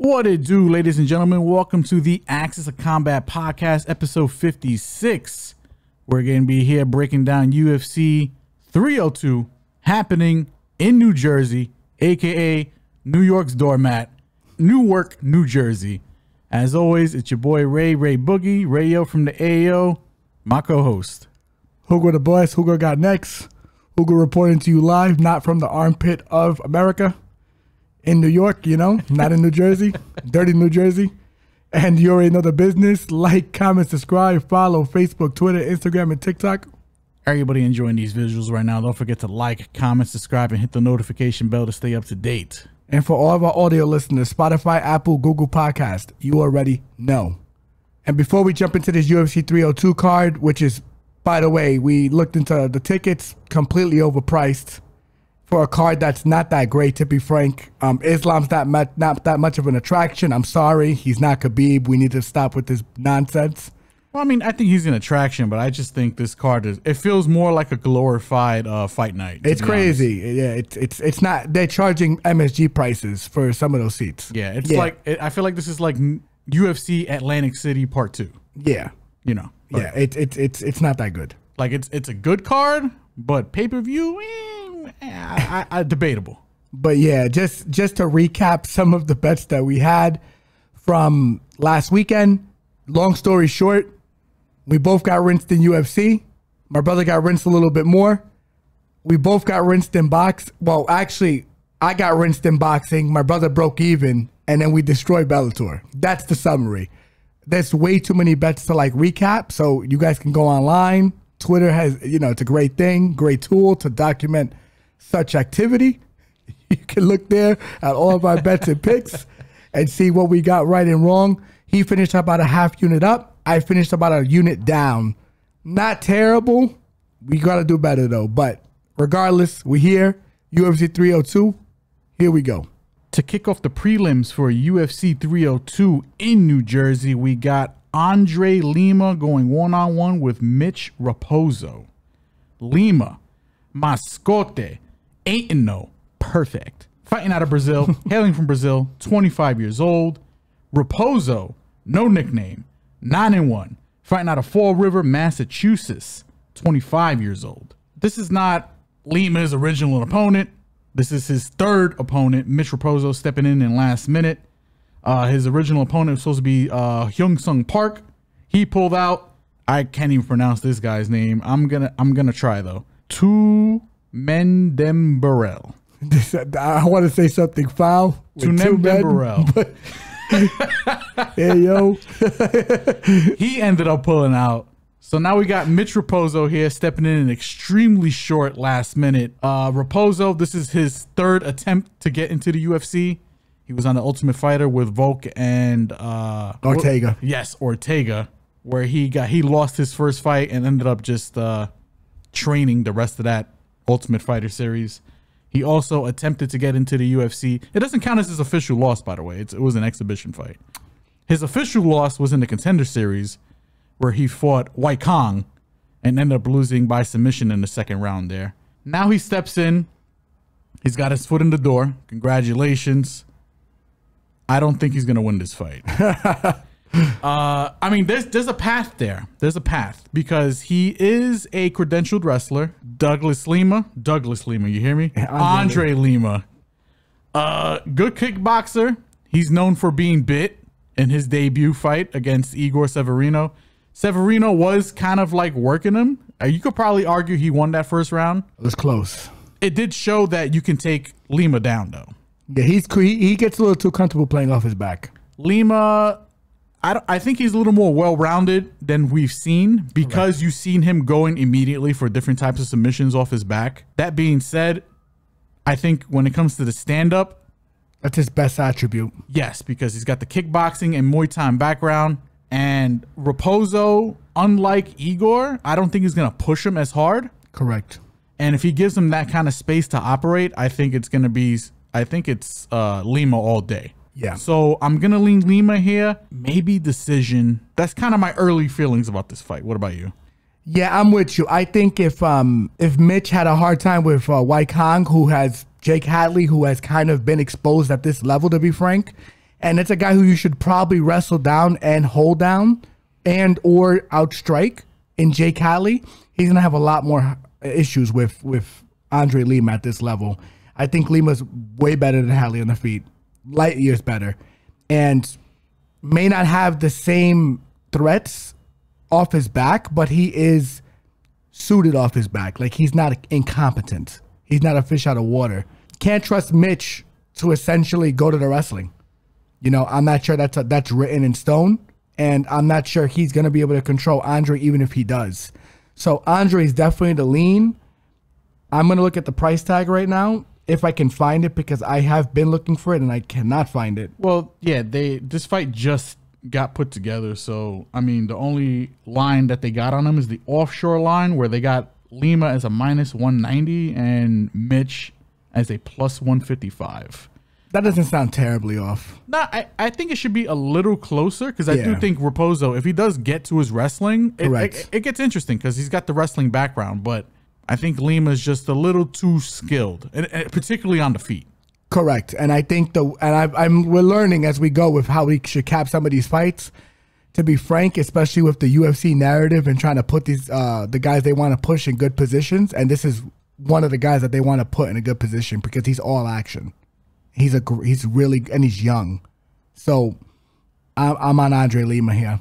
What it do, ladies and gentlemen? Welcome to the Axis of Combat podcast, episode 56. We're going to be here breaking down UFC 302 happening in New Jersey, aka New York's doormat, Newark, New Jersey. As always, it's your boy Ray Boogie, Rayo from the AO, my co-host. Hugo the boys, Hugo got next. Hugo reporting to you live, not from the armpit of America. In New York, you know, not in New Jersey, dirty New Jersey. And you already know the business. Like, comment, subscribe, follow Facebook, Twitter, Instagram, and TikTok. Everybody enjoying these visuals right now. Don't forget to like, comment, subscribe, and hit the notification bell to stay up to date. And for all of our audio listeners, Spotify, Apple, Google Podcast, you already know. And before we jump into this UFC 302 card, which is, by the way, we looked into the tickets, completely overpriced. For a card that's not that great, to be frank. Islam's not that much of an attraction. I'm sorry. He's not Khabib. We need to stop with this nonsense. Well, I mean, I think he's an attraction, but I just think this card it feels more like a glorified fight night. It's crazy. Yeah, it's not. They're charging MSG prices for some of those seats. Yeah, I feel like this is like UFC Atlantic City Part 2. Yeah. You know. Yeah, it's not that good. Like it's a good card, but pay-per-view, debatable. But yeah, just to recap some of the bets that we had from last weekend. Long story short, we both got rinsed in UFC. My brother got rinsed a little bit more. We both got rinsed in box. Well, actually, I got rinsed in boxing. My brother broke even, and then we destroyed Bellator. That's the summary. There's way too many bets to like recap, so you guys can go online. Twitter has, it's a great thing, great tool to document such activity. You can look there at all of our bets and picks and see what we got right and wrong. He finished about a half unit up. I finished about a unit down. Not terrible. We got to do better though. But regardless, we're here. UFC 302. Here we go. To kick off the prelims for UFC 302 in New Jersey, we got André Lima going one-on-one with Mitch Raposo. Lima, mascote, 8-0, perfect. Fighting out of Brazil, hailing from Brazil, 25 years old. Raposo, no nickname, 9-1. Fighting out of Fall River, Massachusetts, 25 years old. This is not Lima's original opponent. This is his third opponent, Mitch Raposo, stepping in last minute. His original opponent was supposed to be Hyung Sung Park. He pulled out. I can't even pronounce this guy's name. I'm gonna try though. Tu Mendembarel. I want to say something foul. Tu Mendembarel. Hey yo. He ended up pulling out. So now we got Mitch Raposo here stepping in an extremely short last minute. Raposo, this is his third attempt to get into the UFC. He was on the Ultimate Fighter with Volk and Ortega. Yes, Ortega, where he lost his first fight and ended up just training the rest of that Ultimate Fighter series. He also attempted to get into the UFC. It doesn't count as his official loss, by the way. It was an exhibition fight. His official loss was in the Contender Series, where he fought White Kong and ended up losing by submission in the second round there. Now he steps in. He's got his foot in the door. Congratulations. I don't think he's going to win this fight. I mean, there's a path there. There's a path because he is a credentialed wrestler. Douglas Lima, you hear me? André Lima. Good kickboxer. He's known for being bit in his debut fight against Igor Severino. Severino was kind of like working him. You could probably argue he won that first round. It was close. It did show that you can take Lima down, though. Yeah, he gets a little too comfortable playing off his back. Lima, I think he's a little more well-rounded than we've seen because you've seen him going immediately for different types of submissions off his back. That being said, I think when it comes to the stand-up, that's his best attribute. Yes, because he's got the kickboxing and Muay Thai background. And Raposo, unlike Igor, I don't think he's going to push him as hard. Correct. And if he gives him that kind of space to operate, I think it's Lima all day. Yeah. So I'm going to lean Lima here. Maybe decision. That's kind of my early feelings about this fight. What about you? Yeah, I'm with you. I think if Mitch had a hard time with White Kong, who has Jake Hadley, who has kind of been exposed at this level, to be frank, And it's a guy who you should probably wrestle down and hold down and or outstrike in Jay Cali. He's going to have a lot more issues with André Lima at this level. I think Lima's way better than Haley on the feet. Light years better. And may not have the same threats off his back, but he is suited off his back. Like, he's not incompetent. He's not a fish out of water. Can't trust Mitch to essentially go to the wrestling. You know, I'm not sure that's written in stone, and I'm not sure he's going to be able to control André even if he does. So André is definitely the lean. I'm going to look at the price tag right now, if I can find it, because I have been looking for it and I cannot find it. Well, yeah, this fight just got put together. So, I mean, the only line that they got on him is the offshore line, where they got Lima as a -190 and Mitch as a +155. That doesn't sound terribly off. No, I think it should be a little closer, because I do think Raposo, if he does get to his wrestling, it gets interesting because he's got the wrestling background, but I think Lima's just a little too skilled, and particularly on the feet. Correct. And I think we're learning as we go with how we should cap some of these fights. To be frank, especially with the UFC narrative and trying to put these the guys they want to push in good positions, and this is one of the guys that they want to put in a good position because he's all action. He's really, and he's young. So I'm on André Lima here.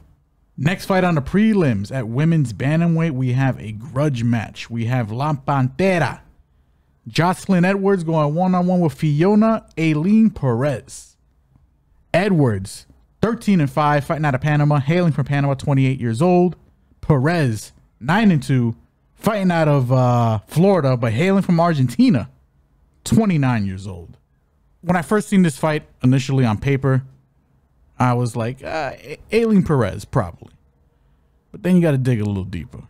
Next fight on the prelims at women's bantamweight, we have a grudge match. We have La Pantera, Joselyne Edwards, going one-on-one with Fiona Ailin Perez. Edwards, 13-5, fighting out of Panama, hailing from Panama, 28 years old. Perez, 9-2, fighting out of Florida, but hailing from Argentina, 29 years old. When I first seen this fight initially on paper, I was like, Ailin Perez, probably. But then you got to dig a little deeper.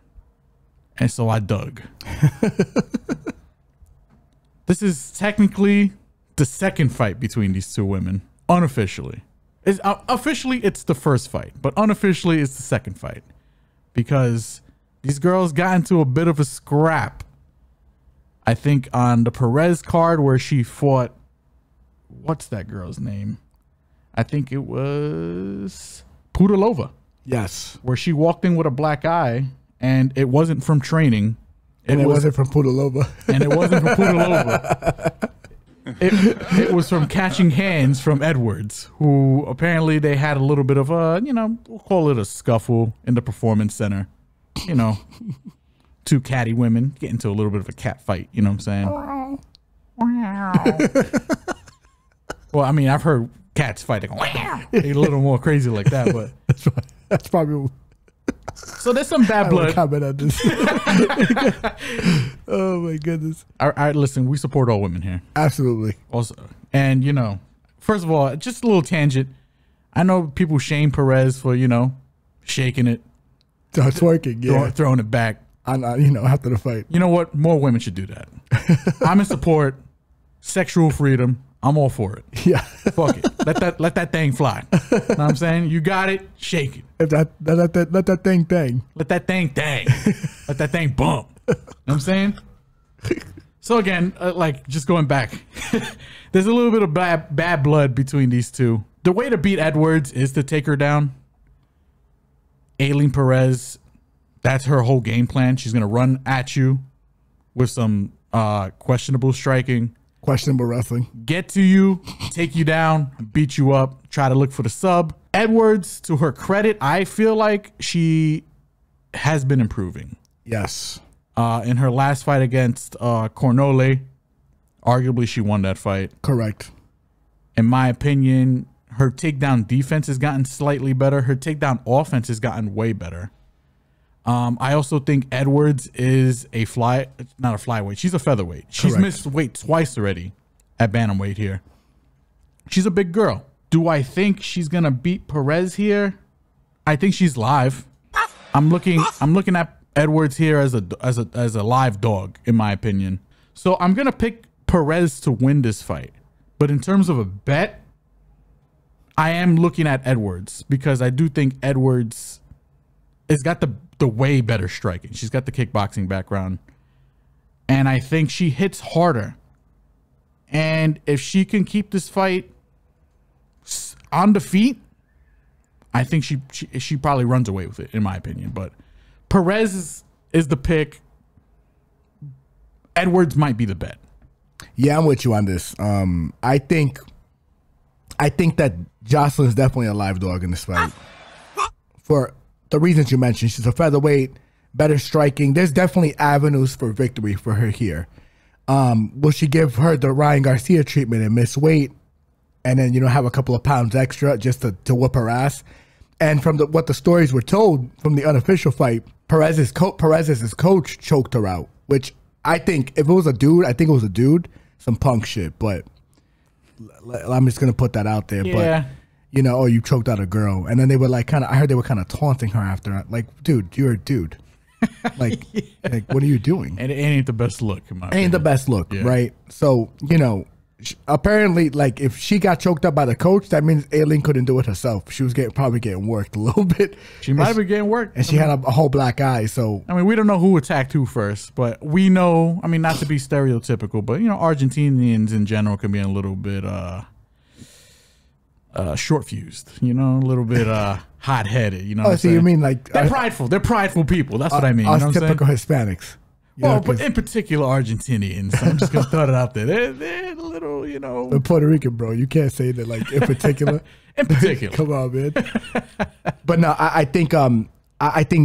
And so I dug. This is technically the second fight between these two women, unofficially. Officially, it's the first fight, but unofficially, it's the second fight. Because these girls got into a bit of a scrap. I think on the Perez card where she fought, what's that girl's name? I think it was Pudilova. Yes. Where she walked in with a black eye, and it wasn't from training. It wasn't from Pudilova. And it wasn't from Pudilova. It was from catching hands from Edwards, who apparently they had a little bit of a, we'll call it a scuffle in the performance center. Two catty women get into a little bit of a cat fight. You know what I'm saying? Well, I mean, I've heard cats fighting a little more crazy like that, but that's probably. So there's some bad blood. Comment on this. Oh my goodness! All right, listen, we support all women here. Absolutely. Also, and first of all, just a little tangent. I know people shame Perez for shaking it, twerking, throwing it back. After the fight. You know what? More women should do that. I'm in support. Sexual freedom. I'm all for it. Yeah. Fuck it. Let that thing fly. Know what I'm saying? You got it. Shake it. Let that thing bang. Let that thing dang. Let that thing bump. Know what I'm saying? So again, just going back, there's a little bit of bad blood between these two. The way to beat Edwards is to take her down. Ailin Perez, that's her whole game plan. She's gonna run at you with some questionable striking. Questionable wrestling. Get to you, take you down, beat you up, try to look for the sub. Edwards, to her credit, I feel like she has been improving. Yes. In her last fight against Cornole, arguably she won that fight. Correct. In my opinion, her takedown defense has gotten slightly better. Her takedown offense has gotten way better. I also think Edwards is not a flyweight. She's a featherweight. She's Correct. missed weight twice already at bantamweight here. She's a big girl. Do I think she's gonna beat Perez here? I think she's live. I'm looking at Edwards here as a live dog, in my opinion. So I'm gonna pick Perez to win this fight. But in terms of a bet, I am looking at Edwards because I do think Edwards has got the way better striking. She's got the kickboxing background. And I think she hits harder. And if she can keep this fight on the feet, I think she probably runs away with it, in my opinion. But Perez is the pick. Edwards might be the bet. Yeah, I'm with you on this. I think that Joselyne's definitely a live dog in this fight. For the reasons you mentioned, she's a featherweight, better striking. There's definitely avenues for victory for her here. Will she give her the Ryan Garcia treatment and miss weight, and then have a couple of pounds extra just to whoop her ass? And from what the stories were told from the unofficial fight, Perez's coach choked her out, which I think if it was a dude, I think it was a dude, some punk shit. But I'm just gonna put that out there. Yeah. But oh, you choked out a girl, and then they were like I heard they were kind of taunting her after. Like, dude, you're a dude. Like, like, what are you doing? And it ain't the best look. Ain't the best look, right? So apparently, like, if she got choked up by the coach, that means Ailin couldn't do it herself. She was probably getting worked a little bit. She might have been getting worked, and she had a whole black eye. So we don't know who attacked who first, but we know. Not to be stereotypical, but Argentinians in general can be a little bit short fused. A little bit hot headed. Oh, so you mean like they're prideful? They're prideful people. That's what I mean. Us typical Hispanics. Well, but in particular Argentinians. So I'm just gonna throw it out there. They're a little, They're Puerto Rican, bro. You can't say that like in particular. In particular. Come on, man. But no, I think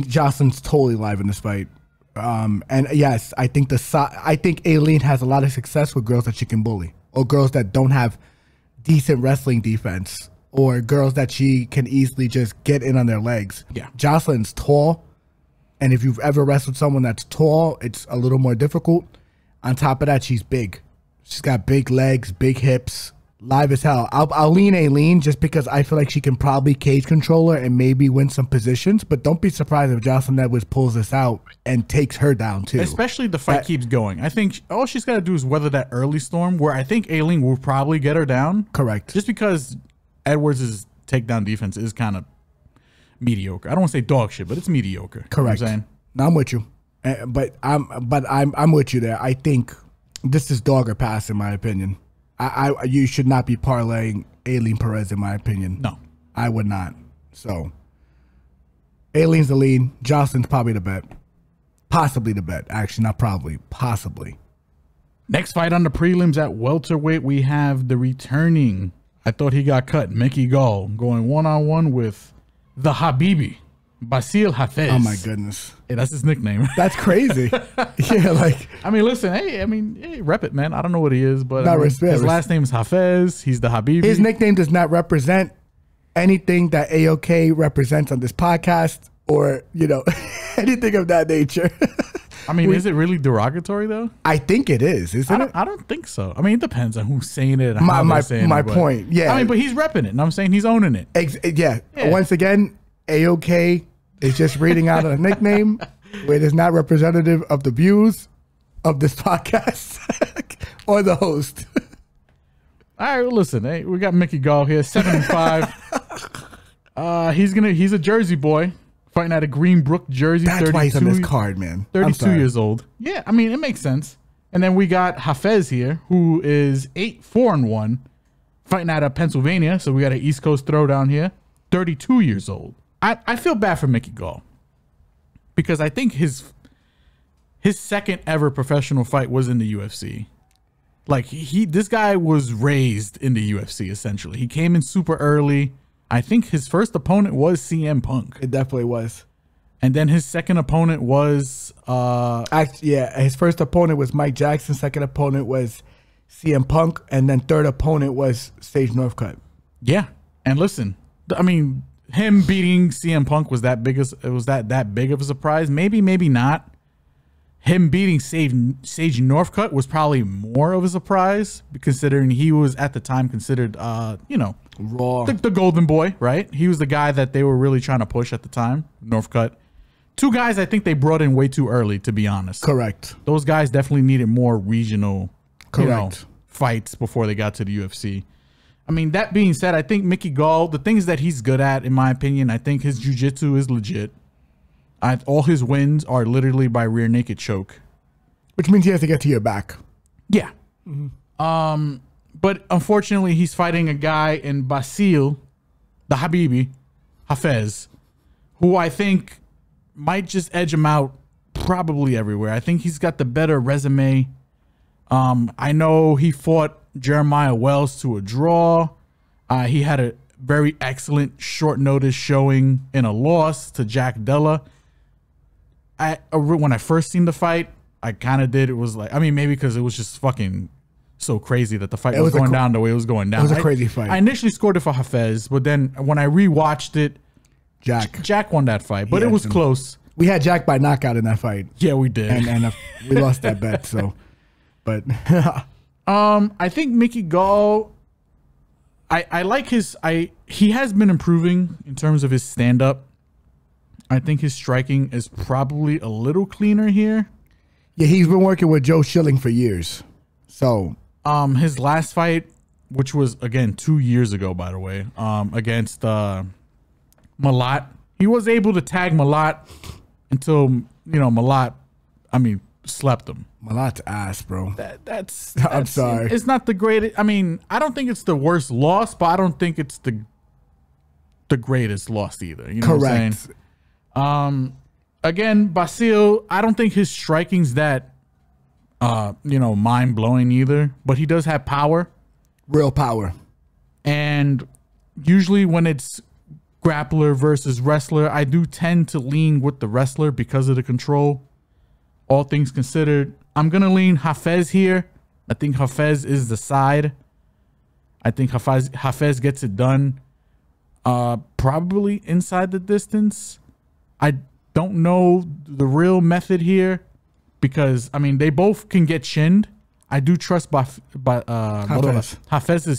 Joselyne's totally live in this fight. And yes, I think Ailin has a lot of success with girls that she can bully, or girls that don't have decent wrestling defense, or girls that she can easily just get in on their legs. Yeah. Joselyne's tall. And if you've ever wrestled someone that's tall, it's a little more difficult. On top of that, she's big. She's got big legs, big hips, live as hell. I'll lean Ailin just because I feel like she can probably cage control her and maybe win some positions. But don't be surprised if Joselyne Edwards pulls this out and takes her down too. Especially if the fight keeps going. I think all she's got to do is weather that early storm where I think Ailin will probably get her down. Correct. Just because Edwards' takedown defense is kind of mediocre. I don't want to say dog shit, but it's mediocre. Correct. You know what I'm saying? No, I'm with you, but I'm with you there. I think this is dog or pass in my opinion. You should not be parlaying Ailin Perez in my opinion. No, I would not. So Ailin's the lead. Joselyne's probably the bet. Possibly the bet. Actually, not probably. Possibly. Next fight on the prelims at welterweight, we have the returning. I thought he got cut. Mickey Gall going one-on-one with the Habibi, Bassil Hafez. Oh my goodness. Hey, that's his nickname. That's crazy. Yeah, like listen, hey, rep it, man. I don't know what he is, but his last name is Hafez. He's the Habibi. His nickname does not represent anything that AOK represents on this podcast or, anything of that nature. Is it really derogatory though? I think it is, isn't it? I don't think so. It depends on who's saying it and how they're saying it. My point, yeah. But he's repping it, and I'm saying he's owning it. Yeah. Once again, AOK is just reading out a nickname where it is not representative of the views of this podcast or the host. All right, well, listen, hey, we got Mickey Gall here, 7-5. He's a Jersey boy. Fighting out of Greenbrook, Jersey. That's why he's on this card, man. 32 years old. Yeah, it makes sense. And then we got Hafez here, who is 8-4-1, fighting out of Pennsylvania. So we got an East Coast throwdown here. 32 years old. I feel bad for Mickey Gall because I think his second ever professional fight was in the UFC. Like this guy was raised in the UFC essentially. He came in super early. I think his first opponent was CM Punk. It definitely was. And then his second opponent was... his first opponent was Mike Jackson. Second opponent was CM Punk. And then third opponent was Sage Northcutt. Yeah. And listen, him beating CM Punk was that big of a surprise? Maybe, maybe not. Him beating Sage Northcutt was probably more of a surprise, considering he was at the time considered, raw, the golden boy, right? He was the guy that they were really trying to push at the time. Northcutt, two guys I think they brought in way too early, to be honest. Correct. Those guys definitely needed more regional, fights before they got to the UFC. That being said, I think Mickey Gall, the things that he's good at, in my opinion, I think his jiu-jitsu is legit. All his wins are literally by rear naked choke, which means he has to get to your back. Yeah. Mm-hmm. But unfortunately, he's fighting a guy in Bassil the Habibi, Hafez, who I think might just edge him out probably everywhere. I think he's got the better resume. I know he fought Jeremiah Wells to a draw. He had a very excellent short notice showing in a loss to Jack Della. When I first seen the fight, I kind of did. It was like, I mean, maybe because it was just fucking so crazy that the fight was going down the way it was going down. It was a crazy fight. I initially scored it for Hafez, but then when I rewatched it, Jack won that fight, but it was close. We had Jack by knockout in that fight. Yeah, we did, and we lost that bet. So, but I think Mickey Gall. I like his. He has been improving in terms of his stand up. I think his striking is probably a little cleaner here. Yeah, he's been working with Joe Schilling for years. So, his last fight, which was again 2 years ago, by the way, against Malat, he was able to tag Malat until Malat, slept him. Malat's ass, bro. That's I'm sorry. It's not the greatest. I mean, I don't think it's the worst loss, but I don't think it's the greatest loss either. You know Correct. what I'm saying? Again, Bassil, I don't think his striking's that mind blowing either, but he does have power. Real power. And usually when it's grappler versus wrestler, I do tend to lean with the wrestler because of the control. All things considered, I'm going to lean Hafez here. I think Hafez is the side. I think Hafez gets it done probably inside the distance. I don't know the real method here because, they both can get chinned. I do trust Hafez's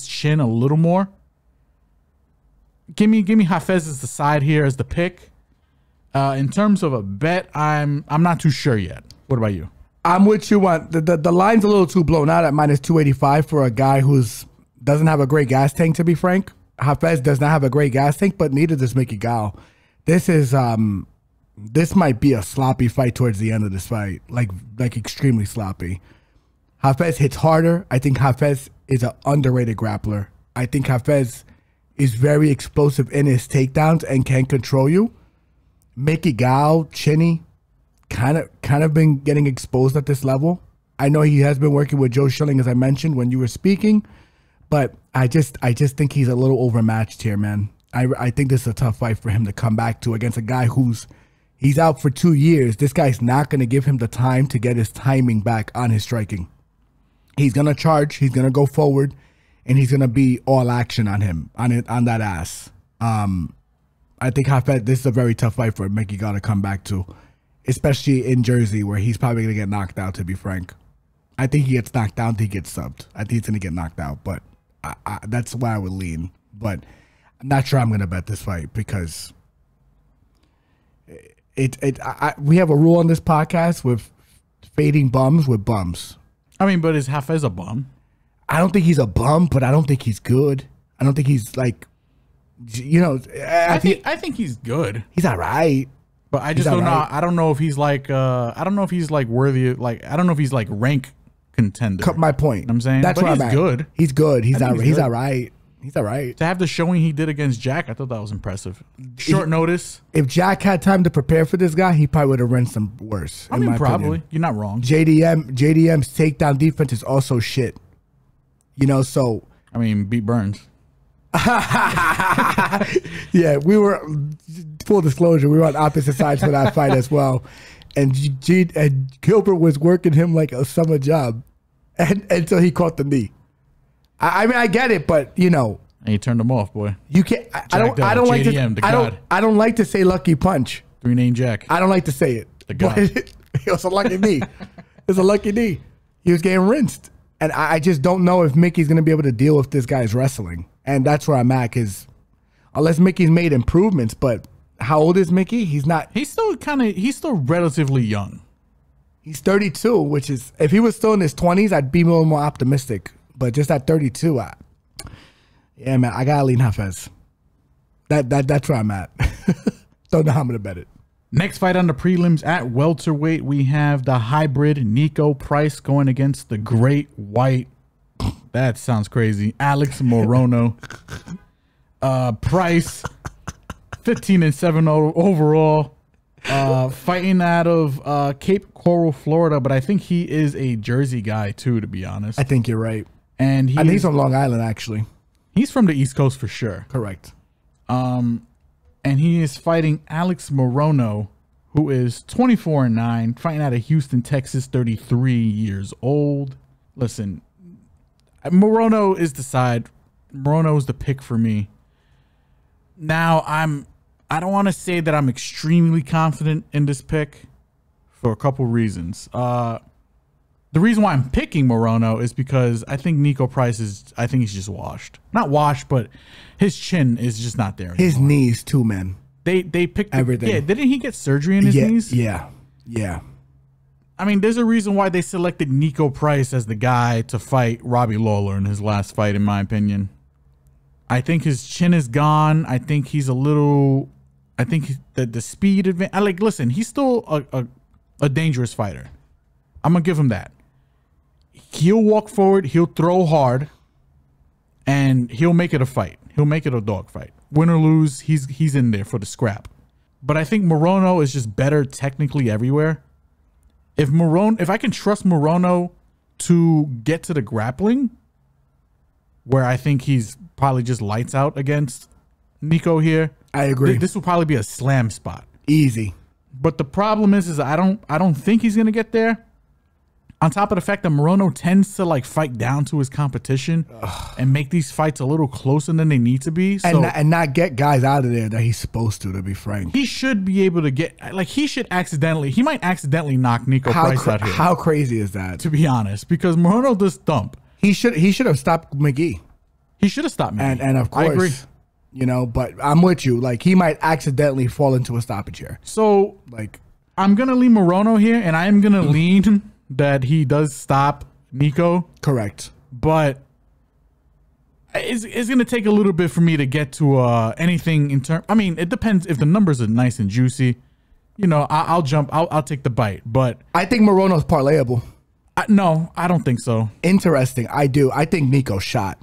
chin a little more. Give me Hafez as the side here as the pick. In terms of a bet, I'm not too sure yet. What about you? I'm with you on the line's a little too blown out at minus 285 for a guy who's doesn't have a great gas tank, to be frank. Hafez does not have a great gas tank, but neither does Mickey Gall. This might be a sloppy fight towards the end of this fight, like extremely sloppy. Hafez hits harder. I think Hafez is an underrated grappler. I think Hafez is very explosive in his takedowns and can control you. Mickey Gall, chinny, kind of been getting exposed at this level. I know he has been working with Joe Schilling, as I mentioned when you were speaking, but I just think he's a little overmatched here, man. I think this is a tough fight for him to come back to against a guy he's out for 2 years. This guy's not going to give him the time to get his timing back on his striking. He's going to charge, he's going to go forward, and he's going to be all action on him, on that ass. I think Hafez, this is a very tough fight for Mickey Gall to come back to, especially in Jersey where he's probably going to get knocked out, to be frank. I think he gets knocked out, he gets subbed. I think he's going to get knocked out, but that's why I would lean. But I'm not sure I'm going to bet this fight because we have a rule on this podcast with fading bums with bums. But is Hafez a bum? I don't think he's a bum, but I don't think he's good. I don't think he's like, I think he's good. He's all right. But I just don't know. I don't know if he's like, I don't know if he's like worthy. Like, I don't know if he's like rank contender. Cut my point. You know what I'm saying? That's what I'm good. He's good. He's all right. He's all right. To have the showing he did against Jack, I thought that was impressive. Short notice. If Jack had time to prepare for this guy, he probably would have rinsed him worse. Probably. Opinion. You're not wrong. JDM's takedown defense is also shit. So. Beat Burns. Yeah, we were, full disclosure, we were on opposite sides for that fight as well. And Gilbert was working him like a summer job until he caught the knee. I get it, but and he turned him off, boy. You can't. I don't like to. I don't like to say lucky punch. 3-name Jack. I don't like to say it. The God. It was a lucky knee. It was a lucky knee. He was getting rinsed, and I just don't know if Mickey's going to be able to deal with this guy's wrestling, and that's where I'm at. Because unless Mickey's made improvements, but how old is Mickey? He's not. He's still relatively young. He's 32, which is, if he was still in his 20s, I'd be a little more optimistic. But just at 32, yeah, man, I gotta lean Hafez. That's where I'm at. Don't know how I'm gonna bet it. Next fight on the prelims at welterweight, we have the hybrid Niko Price going against the great white. That sounds crazy. Alex Morono. Price, 15-7 overall. Fighting out of Cape Coral, Florida, but I think he is a Jersey guy too, to be honest. I think you're right. And I think he's from Long Island, actually. He's from the East Coast for sure. Correct. And he is fighting Alex Morono, who is 24-9, fighting out of Houston, Texas, 33 years old. Listen, Morono is the side. Morono is the pick for me. Now, I don't want to say that I'm extremely confident in this pick for a couple reasons. The reason why I'm picking Morono is because I think Niko Price I think he's just washed. Not washed, but his chin is just not there anymore. His knees too, man. They picked everything. Yeah, didn't he get surgery in his knees? Yeah. I mean, there's a reason why they selected Niko Price as the guy to fight Robbie Lawler in his last fight, in my opinion. I think his chin is gone. I think he's a little... I think the speed advantage. Listen, he's still a dangerous fighter. I'm gonna give him that. He'll walk forward. He'll throw hard, and he'll make it a fight. He'll make it a dog fight. Win or lose, he's in there for the scrap. But I think Morono is just better technically everywhere. If I can trust Morono to get to the grappling, where I think he's probably just lights out against Niko here. I agree. This will probably be a slam spot. Easy. But the problem is I don't think he's gonna get there. On top of the fact that Morono tends to like fight down to his competition and make these fights a little closer than they need to be. So and not get guys out of there that he's supposed to be frank. He should be able to get he might accidentally knock Niko Price out here. How crazy is that? To be honest, because Morono does thump. He should have stopped McGee. He should have stopped McGee. And of course, I agree. You know, but I'm with you. Like, he might accidentally fall into a stoppage here. So, like, I'm going to lean Morono here, and I am going to lean that he does stop Niko. Correct. But it's going to take a little bit for me to get to anything in terms. I mean, it depends if the numbers are nice and juicy. You know, I'll jump. I'll take the bite. But I think Morono's parlayable. No, I don't think so. Interesting. I do. I think Niko's shot.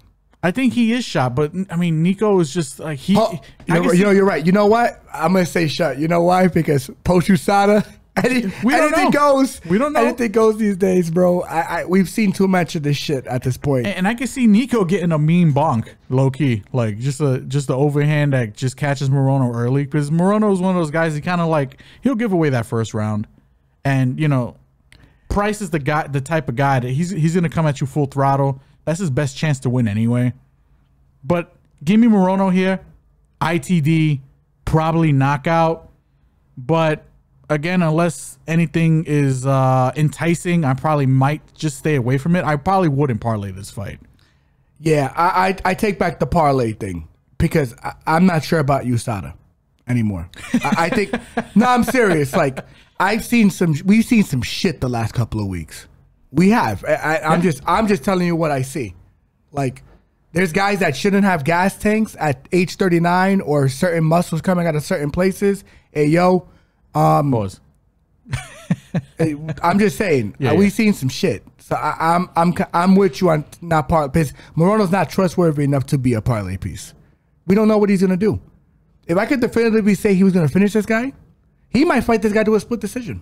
I think he is shot, but I mean, Niko is just like you're right. You know what? I'm gonna say shot. You know why? Because post USADA, anything goes. We don't know. Anything goes these days, bro. We've seen too much of this shit at this point. And I can see Niko getting a mean bonk, low key, like just the overhand that just catches Morono early, because Morono is one of those guys. He kind of like he'll give away that first round, and you know, Price is the type of guy that he's gonna come at you full throttle. That's his best chance to win anyway. But give me Morono here. ITD, probably knockout. But again, unless anything is enticing, I probably might just stay away from it. I probably wouldn't parlay this fight. Yeah, I take back the parlay thing because I'm not sure about USADA anymore. I think, no, I'm serious. Like, we've seen some shit the last couple of weeks. We have. I'm just telling you what I see. Like, there's guys that shouldn't have gas tanks at age 39 or certain muscles coming out of certain places. Hey, yo. Pause. I'm just saying. We've seen some shit. So I'm with you on not parlay, because Morono's not trustworthy enough to be a parlay piece. We don't know what he's gonna do. If I could definitively say he was gonna finish this guy, he might fight this guy to a split decision.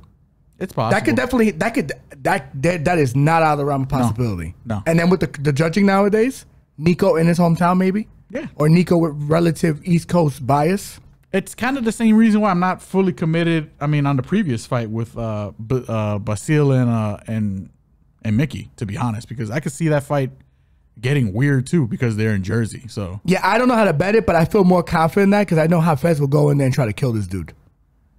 It's possible. That is not out of the realm of possibility. No. And then with the judging nowadays, Niko in his hometown maybe? Yeah. Or Niko with relative East Coast bias. It's kind of the same reason why I'm not fully committed. I mean, on the previous fight with Bassil and Mickey, to be honest, because I could see that fight getting weird too because they're in Jersey. So yeah, I don't know how to bet it, but I feel more confident in that because I know Hafez will go in there and try to kill this dude.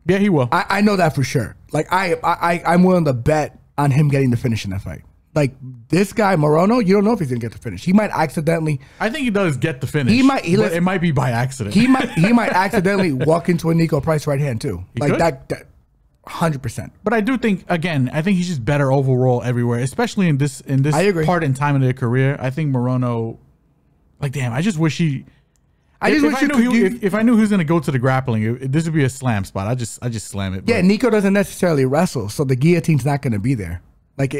Yeah, he will. I know that for sure. Like I'm willing to bet on him getting the finish in that fight. Like this guy Morono, you don't know if he's gonna get the finish. He might accidentally. I think he does get the finish. But it might be by accident. He might accidentally walk into a Niko Price right hand too. He like could. that 100%. But I do think I think he's just better overall everywhere, especially in this part in time of their career. I think Morono, like, damn, I just wish he. If I knew he was going to go to the grappling, this would be a slam spot. I just slam it. Yeah, Niko doesn't necessarily wrestle, so the guillotine's not going to be there. Like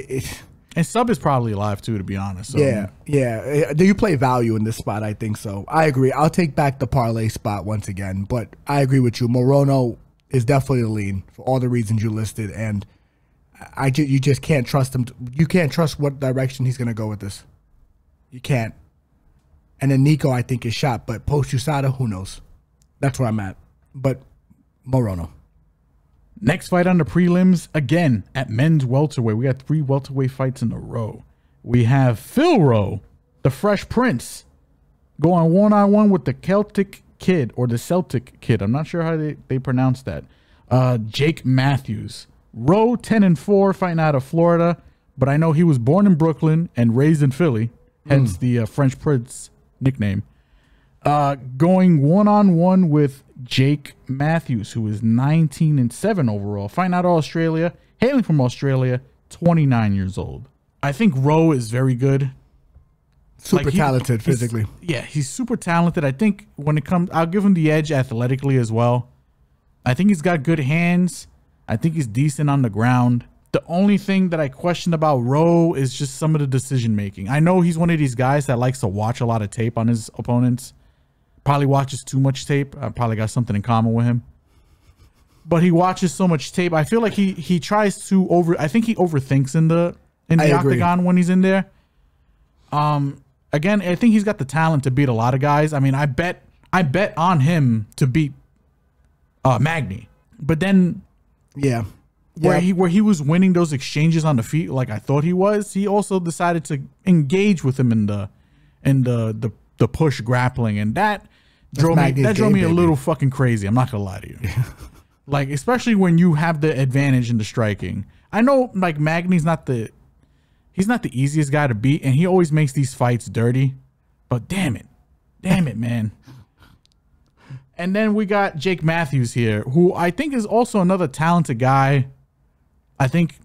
And Sub is probably alive too, to be honest. So. Yeah. Do you play value in this spot? I think so. I agree. I'll take back the parlay spot once again, but I agree with you. Morono is definitely the lean for all the reasons you listed, and you just can't trust him. You can't trust what direction he's going to go with this. You can't. And then Niko, I think, is shot, but post USADA, who knows? That's where I'm at. But Morono. Next fight on the prelims, again, at men's welterweight. We got 3 welterweight fights in a row. We have Phil Rowe, the Fresh Prince, going one-on-one with the Celtic Kid, or the Celtic Kid. I'm not sure how they pronounce that. Jake Matthews. Rowe, 10-4, fighting out of Florida, but I know he was born in Brooklyn and raised in Philly, hence the French Prince nickname. Going one-on-one with Jake Matthews, who is 19-7 overall, fighting out of Australia, hailing from Australia, 29 years old. I think Rowe is very good. Super talented physically. Yeah, he's super talented. I think when it comes, I'll give him the edge athletically as well. I think he's got good hands. I think he's decent on the ground. The only thing that I question about Rowe is just some of the decision making. I know he's one of these guys that likes to watch a lot of tape on his opponents. Probably watches too much tape. I probably got something in common with him. But he watches so much tape. I feel like he tries to I think he overthinks in the octagon when he's in there. Again, I think he's got the talent to beat a lot of guys. I mean, I bet on him to beat Magny. But then where he was winning those exchanges on the feet like I thought he was, he also decided to engage with him in the push grappling, and that drove me a little fucking crazy. I'm not gonna lie to you. Like, especially when you have the advantage in the striking. I know like Magny's not the easiest guy to beat, and he always makes these fights dirty. But damn it, man. And then we got Jake Matthews here, who I think is also another talented guy. I think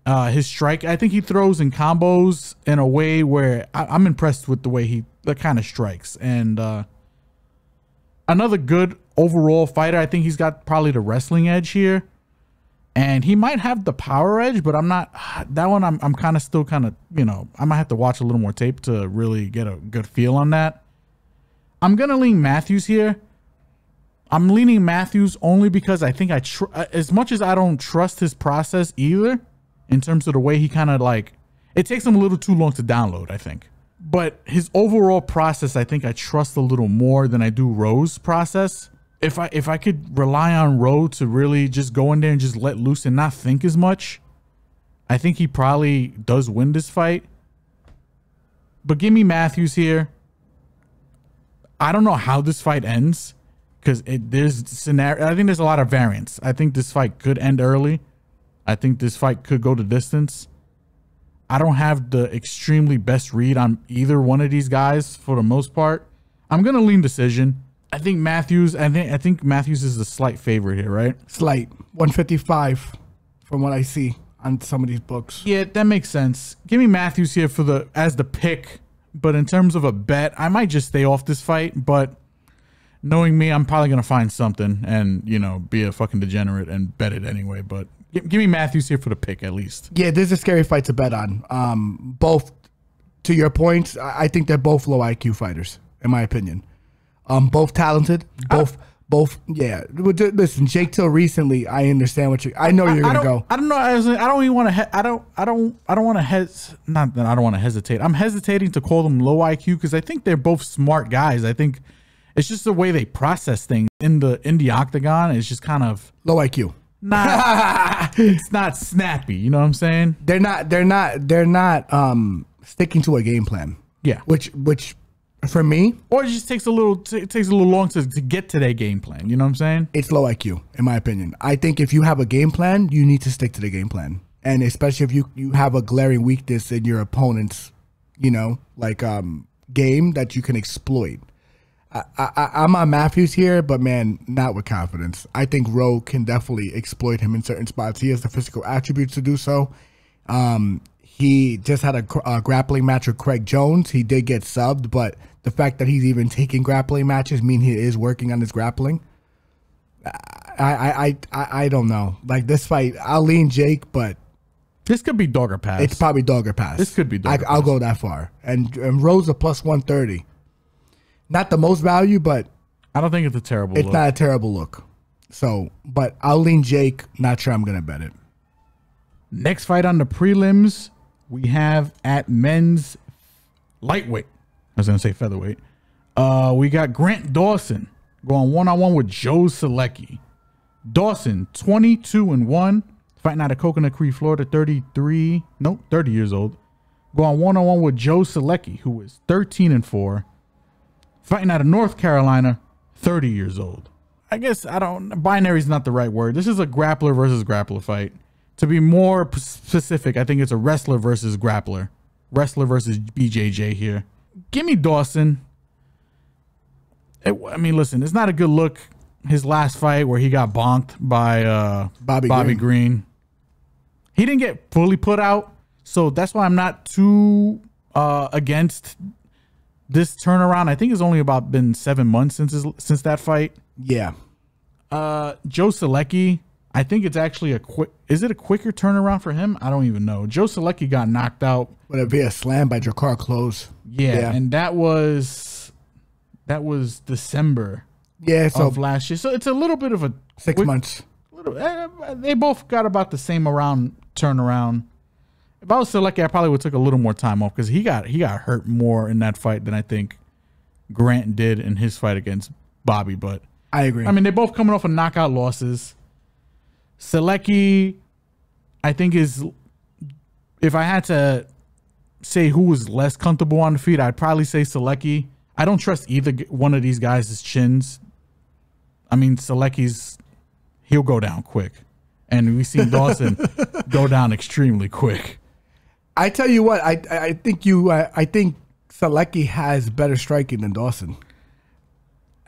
his strike, I think he throws in combos in a way where I'm impressed with the way he kind of strikes. And another good overall fighter. I think he's got probably the wrestling edge here. And he might have the power edge, but I'm not. That one, I'm kind of still kind of, I might have to watch a little more tape to really get a good feel on that. I'm going to lean Matthews here. I'm leaning Matthews only because I think as much as I don't trust his process either, in terms of the way he kind of it takes him a little too long to download, I think. But his overall process, I think I trust a little more than I do Rowe's process. If I could rely on Rowe to really just go in there and just let loose and not think as much, I think he probably does win this fight. But give me Matthews here. I don't know how this fight ends, because I think there's a lot of variance. I think this fight could end early. I think this fight could go the distance. I don't have the extremely best read on either one of these guys for the most part. I'm gonna lean decision. I think Matthews is the slight favorite here, right? Slight 155 from what I see on some of these books. Yeah, that makes sense. Give me Matthews here as the pick, but in terms of a bet, I might just stay off this fight. But knowing me, I'm probably gonna find something and be a fucking degenerate and bet it anyway. But give me Matthews here for the pick at least. Yeah, this is a scary fight to bet on. Both, to your points, I think they're both low IQ fighters, in my opinion. Both talented, both. Yeah. Listen, Jake till recently, I understand what I know you're gonna go. I don't know. I don't even want to. I don't want to Not that I don't want to hesitate. I'm hesitating to call them low IQ because I think they're both smart guys. I think it's just the way they process things in the octagon. It's just kind of low IQ. It's not snappy. You know what I'm saying? They're not sticking to a game plan. Yeah. Which. For me, or it just takes a little long to get to their game plan. You know what I'm saying? It's low IQ, in my opinion. I think if you have a game plan, you need to stick to the game plan, and especially if you have a glaring weakness in your opponent's, game that you can exploit. I'm on Matthews here, but man, not with confidence. I think Rowe can definitely exploit him in certain spots. He has the physical attributes to do so. He just had a grappling match with Craig Jones. He did get subbed, but the fact that he's even taking grappling matches mean he is working on his grappling. I don't know. Like this fight, I'll lean Jake, but This could be dog or pass. It's probably dog or pass. This could be dog or pass. I'll go that far. And Rowe's a plus 130. Not the most value, but I don't think it's a terrible look. It's not a terrible look. So, but I'll lean Jake. Not sure I'm going to bet it. Next fight on the prelims, we have at men's lightweight. I was going to say featherweight. We got Grant Dawson going one-on-one with Joe Solecki. Dawson, 22-1, fighting out of Coconut Creek, Florida, 30 years old. Going one-on-one with Joe Solecki, who is 13-4, fighting out of North Carolina, 30 years old. I guess binary is not the right word. This is a grappler versus grappler fight. To be more specific, I think it's a wrestler versus grappler. Wrestler versus BJJ here. Give me Dawson. I mean, listen, it's not a good look. His last fight where he got bonked by Bobby Green. He didn't get fully put out, so that's why I'm not too against this turnaround. I think it's only been 7 months since that fight. Yeah. Joe Solecki, I think it's actually is it a quicker turnaround for him? I don't even know. Joe Solecki got knocked out. Would it be a slam by Jakar Close? Yeah, and that was December. Yeah, so of last year. So it's a little bit of a 6 months. They both got about the same turnaround. If I was Solecki, I probably would have took a little more time off because he got hurt more in that fight than I think Grant did in his fight against Bobby. But I agree. I mean, they're both coming off of knockout losses. Solecki, I think, is, if I had to say who was less comfortable on the feet, I'd probably say Solecki. I don't trust either one of these guys' chins. I mean, he'll go down quick. And we've seen Dawson go down extremely quick. I tell you what, I think Solecki has better striking than Dawson.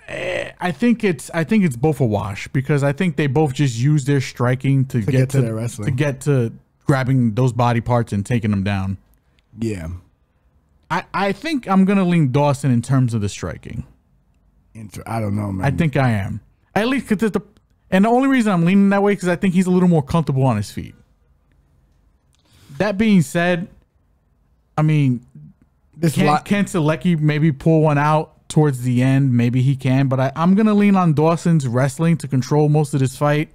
I think it's both a wash because I think they both just use their striking to get to their wrestling, to get to grabbing those body parts and taking them down. Yeah. I think I'm gonna lean Dawson in terms of the striking. I don't know, man. I think I am. At least because and the only reason I'm leaning that way because I think he's a little more comfortable on his feet. That being said, I mean, can Solecki maybe pull one out towards the end? Maybe he can, but I'm gonna lean on Dawson's wrestling to control most of this fight.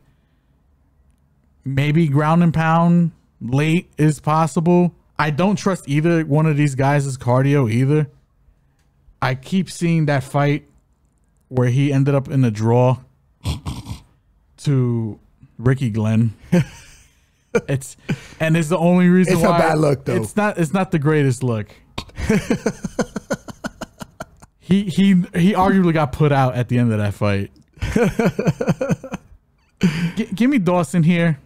Maybe ground and pound late is possible. I don't trust either one of these guys' cardio either. I keep seeing that fight where he ended up in a draw to Ricky Glenn. It's the only reason why. It's a bad look, though. It's not the greatest look. He arguably got put out at the end of that fight. Give me Dawson here.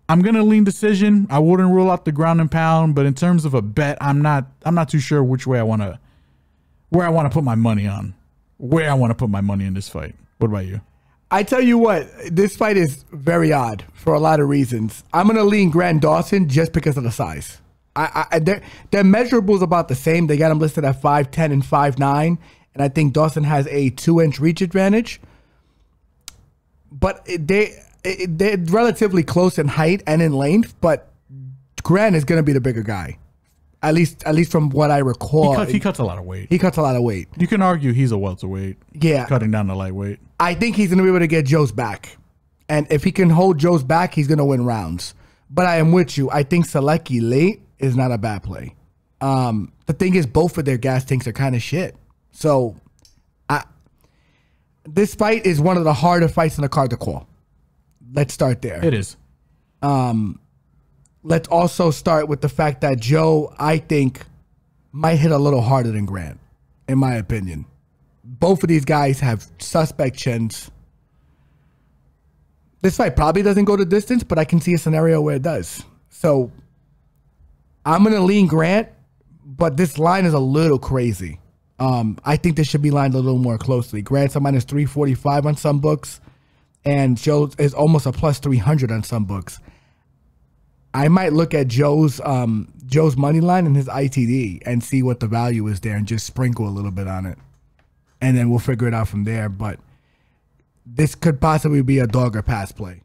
I'm gonna lean decision. I wouldn't rule out the ground and pound, but in terms of a bet, I'm not too sure which way I want to put my money on. Where I want to put my money in this fight. What about you? I tell you what, this fight is very odd for a lot of reasons. I'm gonna lean Grant Dawson just because of the size. Their measurables about the same. They got him listed at 5'10" and 5'9", and I think Dawson has a 2-inch reach advantage. But they're relatively close in height and in length, but Grant is going to be the bigger guy. At least from what I recall. He cuts a lot of weight. He cuts a lot of weight. You can argue he's a welterweight. Yeah. Cutting down the lightweight. I think he's going to be able to get Joe's back. And if he can hold Joe's back, he's going to win rounds. But I am with you. I think Solecki late is not a bad play. The thing is, both of their gas tanks are kind of shit. So this fight is one of the harder fights in the card to call. Let's start there. It is. Let's also start with the fact that Joe, I think, might hit a little harder than Grant, in my opinion. Both of these guys have suspect chins. This fight probably doesn't go the distance, but I can see a scenario where it does. So I'm going to lean Grant, but this line is a little crazy. I think this should be lined a little more closely. Grant's a minus 345 on some books, and Joe is almost a plus 300 on some books. I might look at Joe's money line and his ITD and see what the value is there and just sprinkle a little bit on it. And then we'll figure it out from there. But this could possibly be a dog or pass play.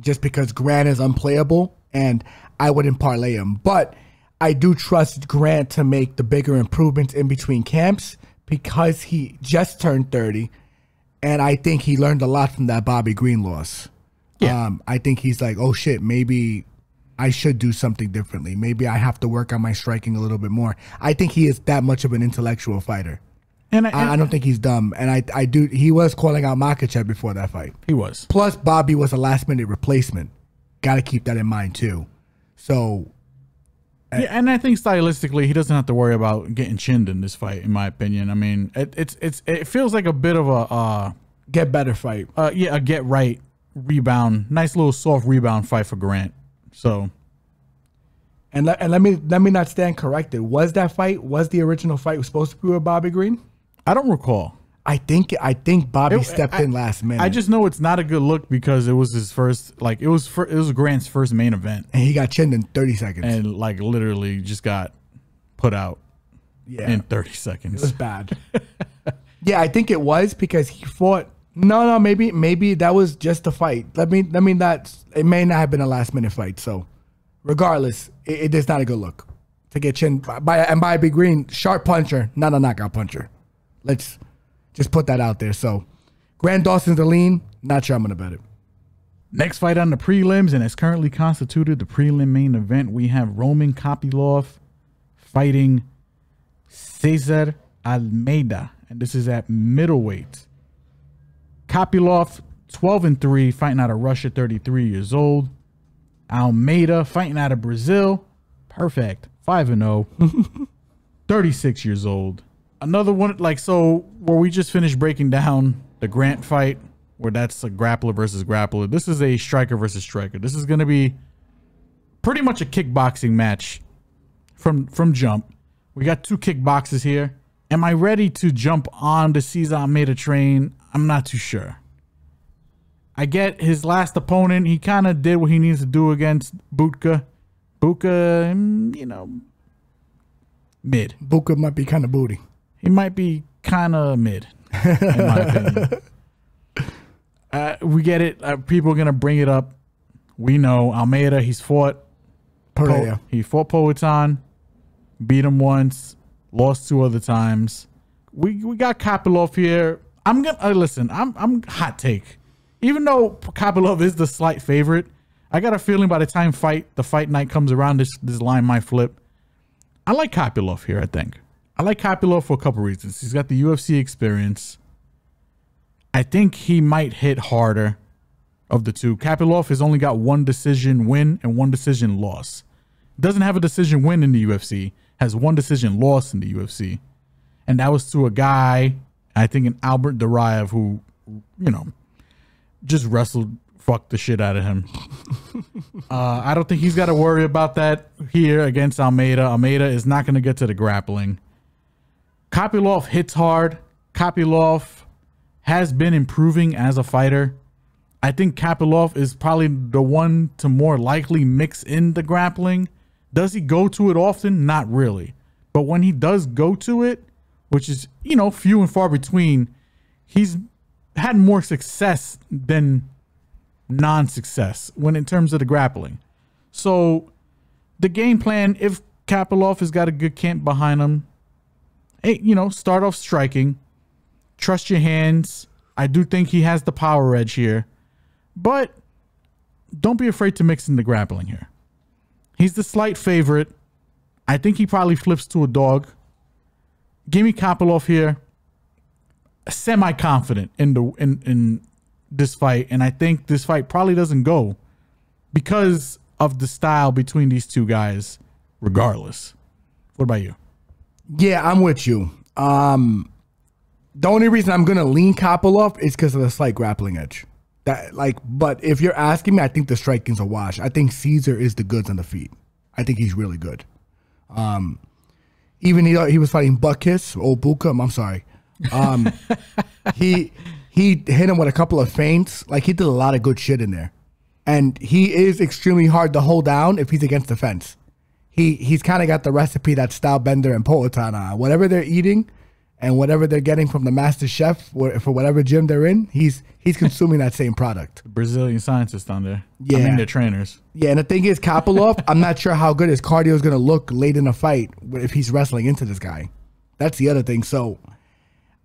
Just because Grant is unplayable and I wouldn't parlay him. But I do trust Grant to make the bigger improvements in between camps because he just turned 30, and I think he learned a lot from that Bobby Green loss. Yeah. I think he's like, oh shit, maybe I should do something differently. Maybe I have to work on my striking a little bit more. I think he is that much of an intellectual fighter. And I don't think he's dumb. And I do. He was calling out Makhachev before that fight. He was. Plus, Bobby was a last-minute replacement. Got to keep that in mind, too. So... Yeah, and I think stylistically, he doesn't have to worry about getting chinned in this fight, in my opinion. I mean, it feels like a bit of a... get better fight. Yeah, a get right rebound. Nice little soft rebound fight for Grant. So... And let me not stand corrected. Was the original fight supposed to be with Bobby Green? I don't recall. I think Bobby stepped in last minute. I just know it's not a good look because it was his first, like it was Grant's first main event, and he got chinned in 30 seconds, and like literally just got put out. Yeah, in 30 seconds. It was bad. Yeah, I think it was because he fought. No, maybe that was just a fight. Let me not. It may not have been a last minute fight. So, regardless, it is not a good look to get chinned by Bobby Green, sharp puncher, not a knockout puncher. Let's just put that out there. So, Grant Dawson's the lean. Not sure I'm going to bet it. Next fight on the prelims, and it's currently constituted the prelim main event. We have Roman Kopylov fighting César Almeida, and this is at middleweight. Kopylov, 12-3, fighting out of Russia, 33 years old. Almeida, fighting out of Brazil, perfect, 5-0, 36 years old. Another one, like, so where we just finished breaking down the Grant fight, where that's a grappler versus grappler. This is a striker versus striker. This is going to be pretty much a kickboxing match from jump. We got two kickboxers here. Am I ready to jump on the César Almeida train? I'm not too sure. I get his last opponent. He kind of did what he needs to do against Butka. Butka, you know, mid. Butka might be kind of booty. He might be kind of mid, in my opinion. We get it. People are going to bring it up. We know Almeida, he's fought Pereira. He fought Poatan, beat him once, lost 2 other times. We got Kopylov here. I'm going to listen. I'm hot take. Even though Kopylov is the slight favorite, I got a feeling by the time the fight night comes around, this line might flip. I like Kopylov here, I think. I like Kopylov for a couple reasons. He's got the UFC experience. I think he might hit harder of the two. Kopylov has only got 1 decision win and 1 decision loss. Doesn't have a decision win in the UFC. Has 1 decision loss in the UFC. And that was to a guy, I think an Albert Duraev, who, you know, just fucked the shit out of him. I don't think he's got to worry about that here against Almeida. Almeida is not going to get to the grappling. Kopylov hits hard. Kopylov has been improving as a fighter. I think Kopylov is probably the one to more likely mix in the grappling. Does he go to it often? Not really. But when he does go to it, which is, you know, few and far between, he's had more success than non-success when in terms of the grappling. So the game plan, if Kopylov has got a good camp behind him, hey, you know, start off striking, trust your hands. I do think he has the power edge here, but don't be afraid to mix in the grappling here. He's the slight favorite. I think he probably flips to a dog. Give me Kopylov here. Semi-confident in this fight, and I think this fight probably doesn't go because of the style between these two guys, regardless. What about you? Yeah, I'm with you. The only reason I'm gonna lean Kopylov is because of the slight grappling edge. But if you're asking me, I think the striking's a wash. I think César is the goods on the feet. I think he's really good. Even he was fighting Buckus, old Buka. I'm sorry. He hit him with a couple of feints. Like, he did a lot of good shit in there, and he is extremely hard to hold down if he's against the fence. He's kind of got the recipe that Stylebender and Poatan, whatever they're eating, and whatever they're getting from the master chef for whatever gym they're in, he's consuming that same product. Brazilian scientists on there. Yeah. I mean, they're trainers. Yeah, and the thing is, Kopylov, I'm not sure how good his cardio is going to look late in a fight if he's wrestling into this guy. That's the other thing. So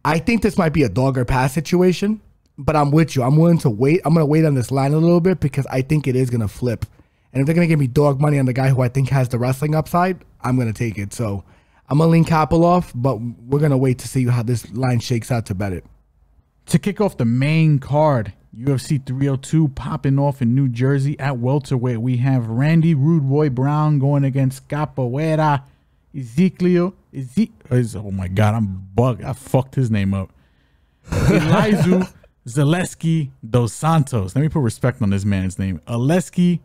I think this might be a dog or pass situation, but I'm with you. I'm willing to wait. I'm going to wait on this line a little bit because I think it is going to flip. And if they're going to give me dog money on the guy who I think has the wrestling upside, I'm going to take it. So I'm going to lean Kopylov, but we're going to wait to see how this line shakes out to bet it. To kick off the main card, UFC 302 popping off in New Jersey at welterweight. We have Randy Rude Boy Brown going against Capoeira Ezekiel. Oh my God, I'm bugged. I fucked his name up. Elizeu Zaleski dos Santos. Let me put respect on this man's name. Oleksiejczuk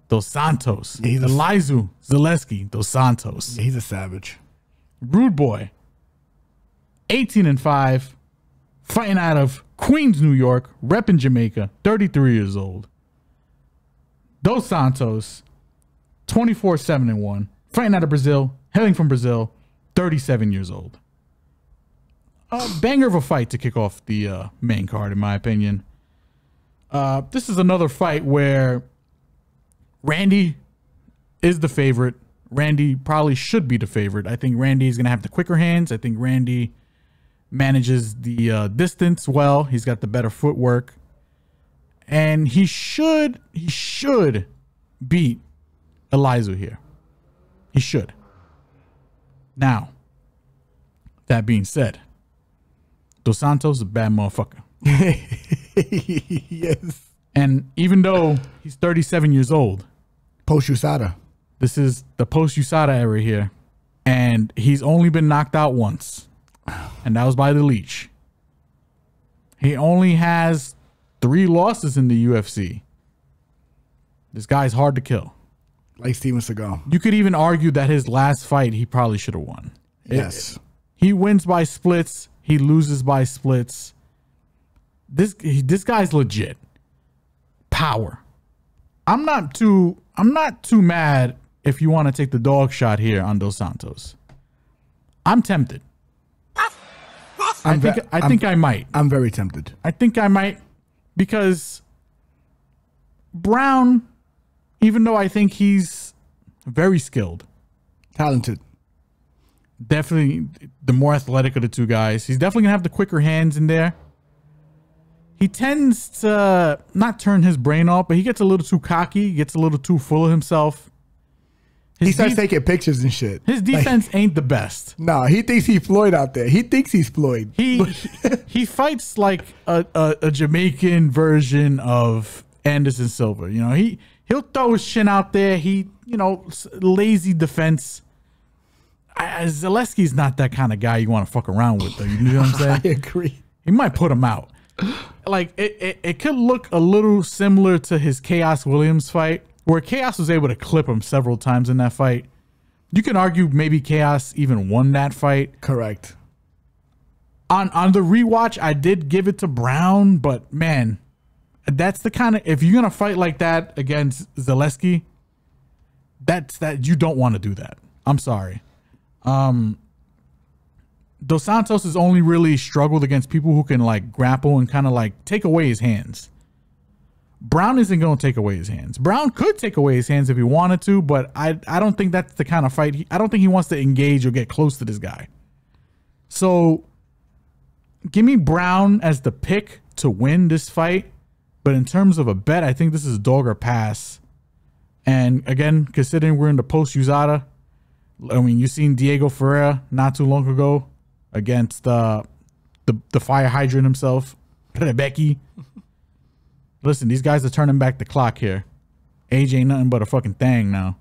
dos Santos. Yeah, Elizeu Zaleski dos Santos. Yeah, he's a savage. Rude Boy, 18-5, fighting out of Queens, New York, repping Jamaica, 33 years old. Dos Santos, 24-7-1, fighting out of Brazil, hailing from Brazil, 37 years old. A banger of a fight to kick off the main card, in my opinion. This is another fight where Randy is the favorite. Randy probably should be the favorite. I think Randy is going to have the quicker hands. I think Randy manages the distance well. He's got the better footwork. And he should beat Elizeu here. He should. Now, that being said, Dos Santos is a bad motherfucker. Yes. And even though he's 37 years old, post-USADA. This is the post-USADA era here. And he's only been knocked out once. And that was by the Leech. He only has 3 losses in the UFC. This guy's hard to kill. Like Steven Seagal. You could even argue that his last fight, he probably should have won. Yes. He wins by splits. He loses by splits. This guy's legit. Power. I'm not too mad if you want to take the dog shot here on Dos Santos. I'm tempted. I think I might. I'm very tempted. I think I might because Brown, even though I think he's very skilled, talented, definitely the more athletic of the two guys, he's definitely going to have the quicker hands in there. He tends to not turn his brain off, but he gets a little too cocky, gets a little too full of himself. He starts taking pictures and shit. His defense ain't the best. No, he thinks he's Floyd out there. He thinks he's Floyd. He fights like a Jamaican version of Anderson Silva. You know, he'll throw his chin out there. Lazy defense. Zaleski's not that kind of guy you want to fuck around with, though. You know what I'm saying? I agree. He might put him out. Like it could look a little similar to his Chaos Williams fight, where Chaos was able to clip him several times in that fight. You can argue maybe Chaos even won that fight. Correct. On the rewatch, I did give it to Brown, but man, that's the kind of, if you're gonna fight like that against Zaleski, that you don't want to do that. I'm sorry. Dos Santos has only really struggled against people who can like grapple and kind of like take away his hands. Brown isn't going to take away his hands. Brown could take away his hands if he wanted to, but I don't think that's the kind of fight. I don't think he wants to engage or get close to this guy. So give me Brown as the pick to win this fight. But in terms of a bet, I think this is dog or pass. And again, considering we're in the post-USADA, I mean, you've seen Diego Ferreira not too long ago against the fire hydrant himself, Rebecca. Listen, these guys are turning back the clock here. Age ain't nothing but a fucking thing now.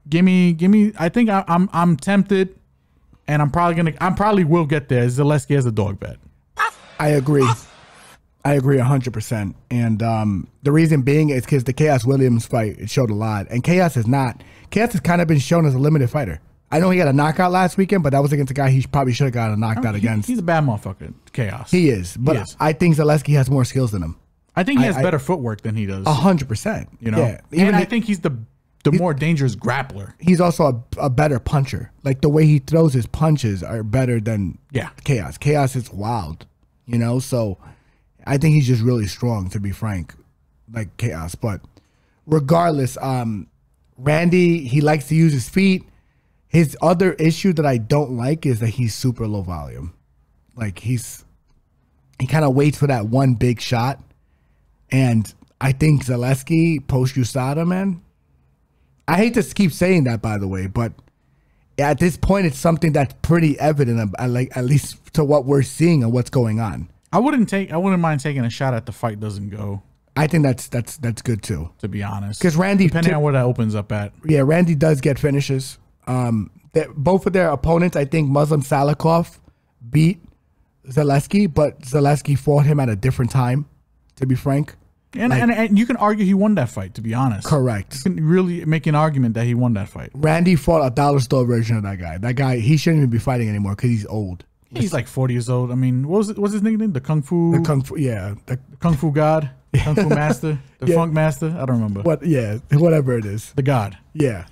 Give me. I think I'm tempted, and I probably will get there. Zaleski has a dog bet. I agree. I agree 100%. And the reason being is because the Chaos Williams fight, it showed a lot. And Chaos has kind of been shown as a limited fighter. I know he got a knockout last weekend, but that was against a guy he probably should have got a knockout against. He's a bad motherfucker, Chaos. He is. But I think Zaleski has more skills than him. I think he has better footwork than he does. 100%. You know? Yeah. And I think he's the the more dangerous grappler. He's also a better puncher. Like the way he throws his punches are better than Chaos. Chaos is wild, you know. So I think he's just really strong, to be frank, like Chaos. But regardless, Randy, he likes to use his feet. His other issue that I don't like is that he's super low volume. Like he kind of waits for that one big shot. And I think Zaleski post USADA, man. I hate to keep saying that, by the way, but at this point, it's something that's pretty evident. At least to what we're seeing and what's going on. I wouldn't mind taking a shot at the fight doesn't go. I think that's good too, to be honest. Because Randy, depending on what that opens up at. Yeah, Randy does get finishes. Both of their opponents, I think Muslim Salikov beat Zaleski, but Zaleski fought him at a different time, to be frank. And you can argue he won that fight, to be honest. Correct. You can really make an argument that he won that fight. Randy fought a dollar store version of that guy. That guy, he shouldn't even be fighting anymore because he's old. He's like 40 years old. I mean, what's his nickname? The Kung Fu God? Kung Fu Master? The Funk Master? I don't remember. Whatever it is. The God. Yeah.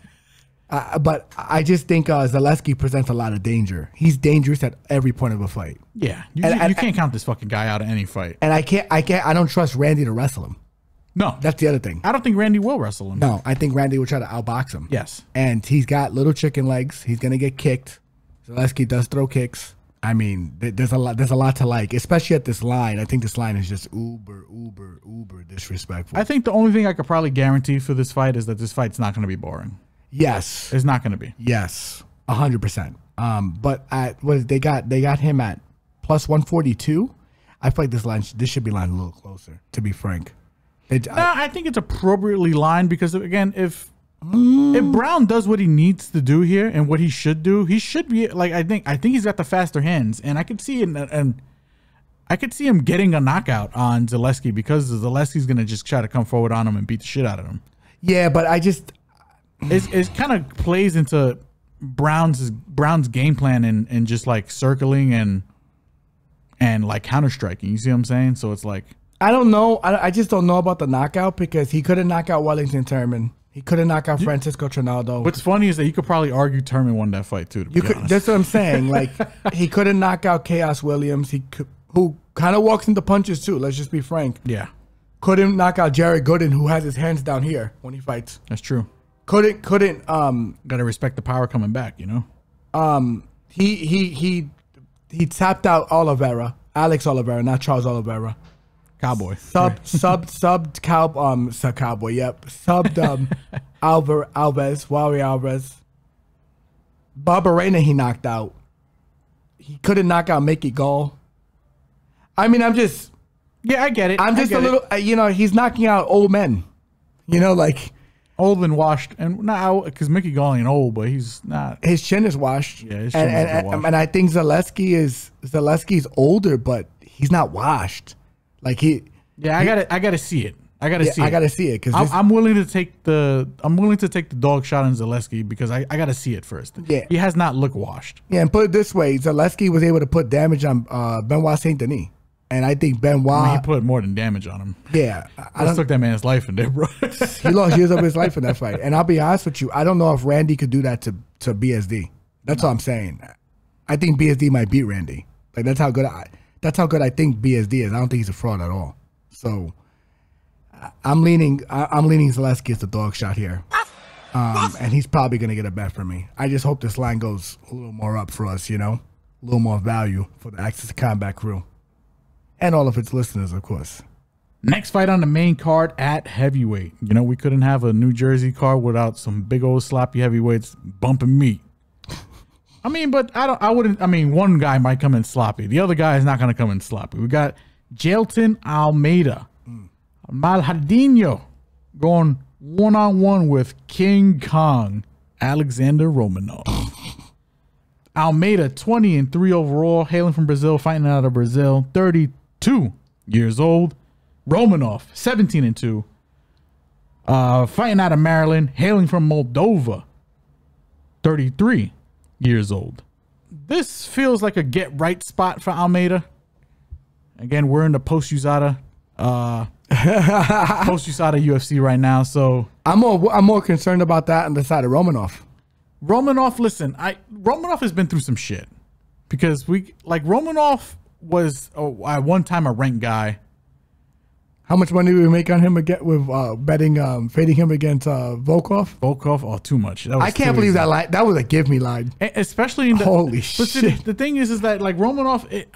But I just think Zaleski presents a lot of danger. He's dangerous at every point of a fight. Yeah. You can't count this fucking guy out of any fight. And I don't trust Randy to wrestle him. No. That's the other thing. I don't think Randy will wrestle him. No, I think Randy will try to outbox him. Yes. And he's got little chicken legs. He's going to get kicked. Zaleski does throw kicks. I mean, there's a lot to like, especially at this line. I think this line is just uber disrespectful. I think the only thing I could probably guarantee for this fight is that this fight's not going to be boring. Yes. It's not going to be. Yes. 100%. But they got him at plus 142. I feel like this should be lined a little closer, to be frank. I think it's appropriately lined because, again, if Brown does what he needs to do here and what he should do, he should be like, I think he's got the faster hands, and I could see it, and I could see him getting a knockout on Zaleski because Zaleski's going to just try to come forward on him and beat the shit out of him. Yeah, but it kind of plays into Brown's game plan and just like circling and like counter striking. You see what I'm saying? So it's like, I don't know. I just don't know about the knockout because he couldn't knock out Wellington Turman. He couldn't knock out Francisco Trinaldo. What's funny is that you could probably argue Turman won that fight too. That's what I'm saying. Like he couldn't knock out Chaos Williams. Who kind of walks into punches too. Let's just be frank. Yeah. Couldn't knock out Jared Gooden, who has his hands down here when he fights. That's true. Couldn't. Gotta respect the power coming back. You know. He tapped out Alex Oliveira, not Charles Oliveira. Cowboy. Subbed Cowboy. Yep. Subbed Warrior Alvarez. Barberena he knocked out. He couldn't knock out Mickey Gall. I mean, I get it. I'm just a little, he's knocking out old men. Like old and washed, and now because Mickey Gall ain't old, but he's not. His chin is washed. Yeah, his chin is washed. And I think Zaleski's older, but he's not washed. Like I gotta see it. I gotta see it because I'm willing to take the dog shot on Zaleski because I gotta see it first. Yeah, he has not looked washed. Yeah, and put it this way, Zaleski was able to put damage on Benoit Saint Denis, and I think Benoit he put more than damage on him. Yeah, I took that man's life in there, bro. He lost years of his life in that fight, and I'll be honest with you, I don't know if Randy could do that to BSD. That's all I'm saying. I think BSD might beat Randy. Like that's how good I think BSD is. I don't think he's a fraud at all. So I'm leaning Zaleski as the dog shot here. And he's probably going to get a bet from me. I just hope this line goes a little more up for us, a little more value for the Access to Combat crew. And all of its listeners, of course. Next fight on the main card at heavyweight. We couldn't have a New Jersey card without some big old sloppy heavyweights bumping meat. I mean, but one guy might come in sloppy. The other guy is not going to come in sloppy. We got Jailton Almeida. Malhadinho going one-on-one with King Kong, Alexandr Romanov. Almeida, 20-3 overall, hailing from Brazil, fighting out of Brazil, 32 years old. Romanov, 17-2, fighting out of Maryland, hailing from Moldova, 33 years old. This feels like a get right spot for Almeida. Again, we're in the post-USADA post USADA UFC right now. So I'm more concerned about that on the side of Romanov. Romanov, listen, Romanov has been through some shit because Romanov was at one time a ranked guy. How much money did we make on him again with betting, fading him against Volkov? Volkov, too much. I can't believe that line. That was a give me line. Especially in the holy shit. The thing is that like Romanov,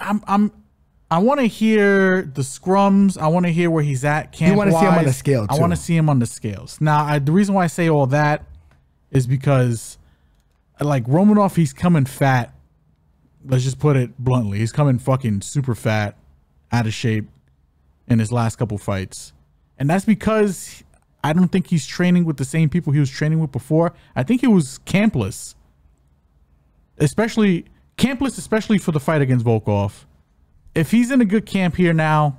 I want to hear the scrums. I want to hear where he's at camp. You want to see him on the scale, too. I want to see him on the scales. Now, the reason why I say all that is because, like, Romanov, he's coming fat. Let's just put it bluntly. He's coming fucking super fat, out of shape in his last couple fights. And that's because I don't think he's training with the same people he was training with before. I think he was campless. Especially for the fight against Volkov. If he's in a good camp here now,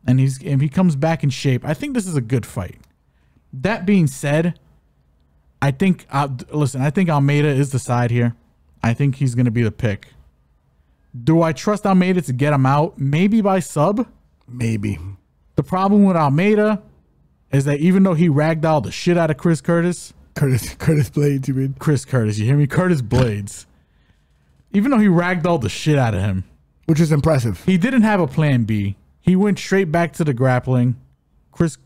and if he comes back in shape, I think this is a good fight. That being said, I think Almeida is the side here. I think he's going to be the pick. Do I trust Almeida to get him out? Maybe by sub. Maybe. The problem with Almeida is that even though he ragdolled the shit out of Curtis Blades, you mean? Chris Curtis, you hear me? Curtis Blades. Even though he ragdolled the shit out of him. Which is impressive. He didn't have a plan B. He went straight back to the grappling. Chris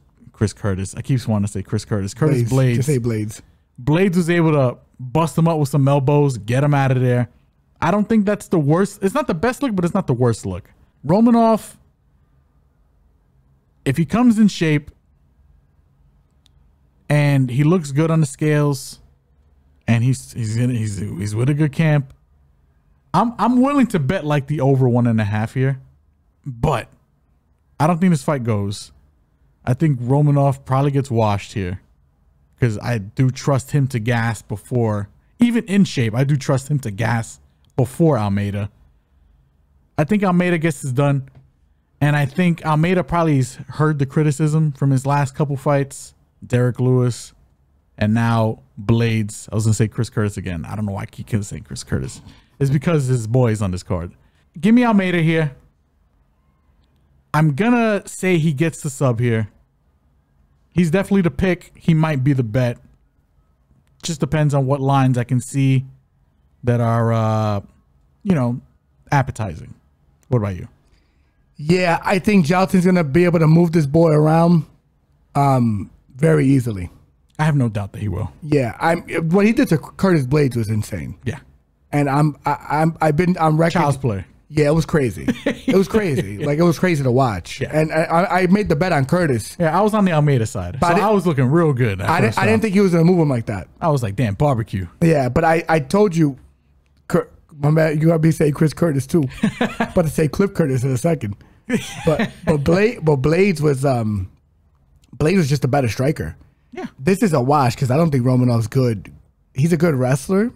Curtis. I keep wanting to say Chris Curtis. Curtis Blades. Just say Blades. Blades was able to bust him up with some elbows, get him out of there. I don't think that's the worst. It's not the best look, but it's not the worst look. Romanov, if he comes in shape and he looks good on the scales and he's with a good camp, I'm willing to bet like the over 1.5 here, but I don't think this fight goes. I think Romanov probably gets washed here because I do trust him to gas before, even in shape, I do trust him to gas before Almeida. I think Almeida gets this done. And I think Almeida probably heard the criticism from his last couple fights. Derek Lewis and now Blades. I was going to say Chris Curtis again. I don't know why I keep saying Chris Curtis. It's because his boy is on this card. Give me Almeida here. I'm going to say he gets the sub here. He's definitely the pick. He might be the bet. Just depends on what lines I can see that are, appetizing. What about you? Yeah, I think Jailton's going to be able to move this boy around very easily. I have no doubt that he will. Yeah, what he did to Curtis Blades was insane. Yeah. And I'm record. Child's play. Yeah, it was crazy. It was crazy. Like, it was crazy to watch. Yeah. And I made the bet on Curtis. Yeah, I was on the Almeida side. So I was looking real good. I didn't think he was going to move him like that. I was like, damn, barbecue. Yeah, but I told you, my man, you got me say Chris Curtis too. But to say Cliff Curtis in a second. But Blades was just a better striker. Yeah. This is a wash because I don't think Romanov's good. He's a good wrestler,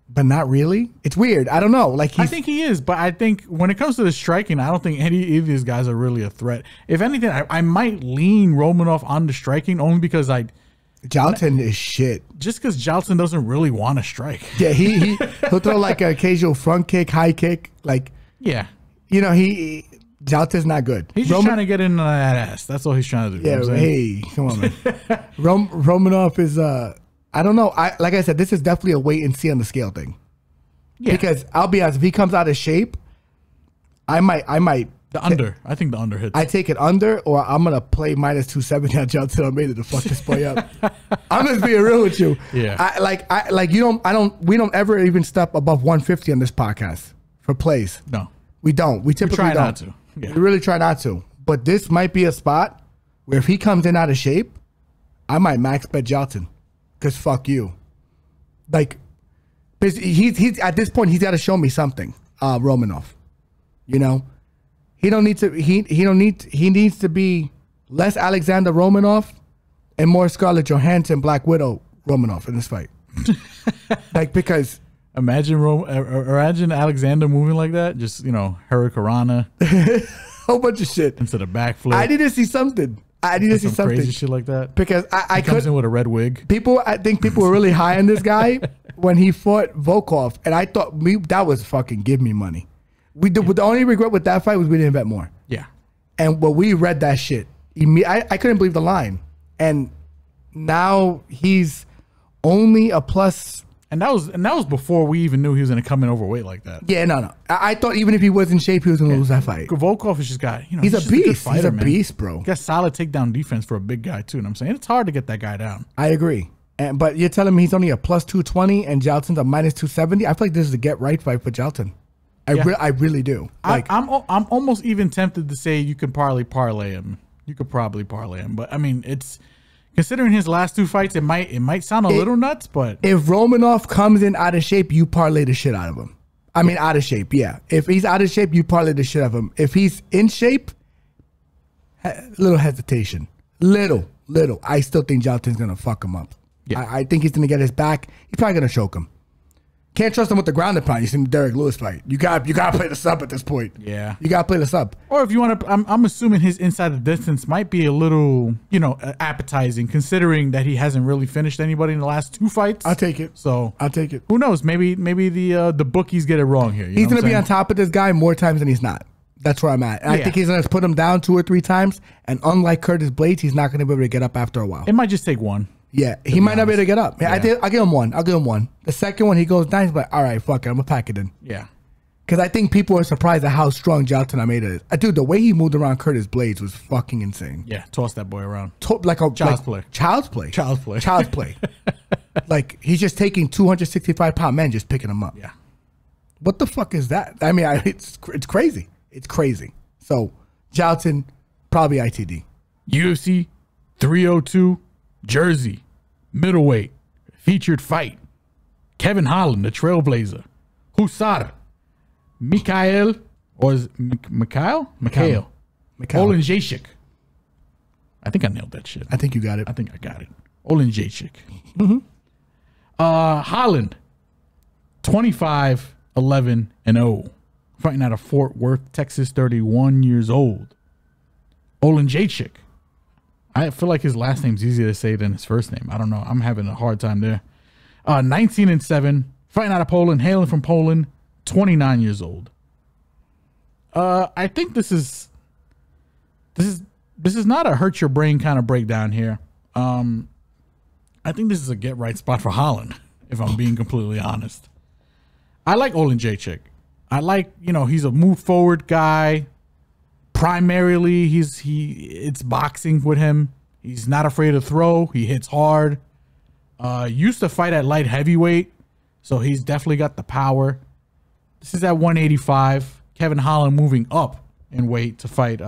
but not really. It's weird. I don't know. Like, I think he is, but I think when it comes to the striking, I don't think any of these guys are really a threat. If anything, I might lean Romanov on the striking only because Jailton is shit. Just because Jailton doesn't really want to strike. Yeah, he'll throw like an occasional front kick, high kick. Like, yeah. Jailton's not good. He's just trying to get in that ass. That's all he's trying to do. Yeah, hey, come on, man. Romanov is, I don't know. Like I said, this is definitely a wait and see on the scale thing. Yeah. Because I'll be honest, if he comes out of shape, I might. The under. I think the under hits. I take it under, or I'm gonna play minus 270 on Jailton Almeida to fuck this play up. I'm just being real with you. Yeah. We don't ever even step above 150 on this podcast for plays. No. We don't. We typically try don't. Not to. Yeah. We really try not to. But this might be a spot where if he comes in out of shape, I might max bet Jailton. Because fuck you. Like, he's at this point, he's got to show me something, Romanov. You know? He needs to be less Alexander Romanov and more Scarlett Johansson, Black Widow Romanov in this fight. Like, because imagine Alexander moving like that, just Hurricanrana, whole bunch of shit instead of backflip. I need to see something. Crazy shit like that because I comes in with a red wig. I think people were really high on this guy when he fought Volkov, and I thought that was fucking give me money. The only regret with that fight was we didn't bet more. Yeah. And we read that shit. I couldn't believe the line. And now he's only a plus. And that was before we even knew he was going to come in overweight like that. Yeah, no. I thought even if he was in shape, he was going to lose that fight. Volkov has just got, he's a beast. He's a beast, bro. He got solid takedown defense for a big guy too. And I'm saying it's hard to get that guy down. I agree. But you're telling me he's only a plus 220 and Jailton's a minus 270? I feel like this is a get right fight for Jailton. I really do. Like I'm almost even tempted to say you could probably parlay him. You could probably parlay him, but I mean it's. Considering his last 2 fights, it might sound a little nuts, but if Romanov comes in out of shape, you parlay the shit out of him. I mean, out of shape, yeah. If he's out of shape, you parlay the shit out of him. If he's in shape, little hesitation, little. I still think Jailton's gonna fuck him up. Yeah. I think he's gonna get his back. He's probably gonna choke him. Can't trust him with the ground and pound. You seen the Derek Lewis fight. You got to play the sub at this point. Yeah, you got to play the sub. Or if you want to, I'm assuming his inside the distance might be a little, appetizing, considering that he hasn't really finished anybody in the last 2 fights. I'll take it. So I'll take it. Who knows? Maybe the bookies get it wrong here. He's gonna be on top of this guy more times than he's not. That's where I'm at. And I think he's gonna put him down 2 or 3 times. And unlike Curtis Blades, he's not gonna be able to get up after a while. It might just take one. Yeah, he might not be able to get up. Yeah. I'll give him one. The second one, he goes down. He's like, all right, fuck it. I'm going to pack it in. Yeah. Because I think people are surprised at how strong Jailton Almeida is. Dude, the way he moved around Curtis Blades was fucking insane. Yeah, toss that boy around. Like a Child's play. Child's play. Like, he's just taking 265-pound men, just picking them up. Yeah. What the fuck is that? I mean, it's crazy. It's crazy. So, Jailton, probably ITD. UFC 302, Jersey. Middleweight, featured fight. Kevin Holland, the Trailblazer. Husada. Mikhail, or is Mikhail? Oleksiejczuk. I think I nailed that shit. I think you got it. I think I got it. Oleksiejczuk. Mm-hmm. Holland, 25-11-0. Fighting out of Fort Worth, Texas, 31 years old. Oleksiejczuk. I feel like his last name's easier to say than his first name. I don't know. I'm having a hard time there. 19-7, fighting out of Poland, hailing from Poland, 29 years old. I think this is not a hurt your brain kind of breakdown here. I think this is a get right spot for Holland, if I'm being completely honest. I like Oleksiejczuk. I like, he's a move forward guy. Primarily, it's boxing with him. He's not afraid to throw. He hits hard. Used to fight at light heavyweight, so he's definitely got the power. This is at 185. Kevin Holland moving up in weight to fight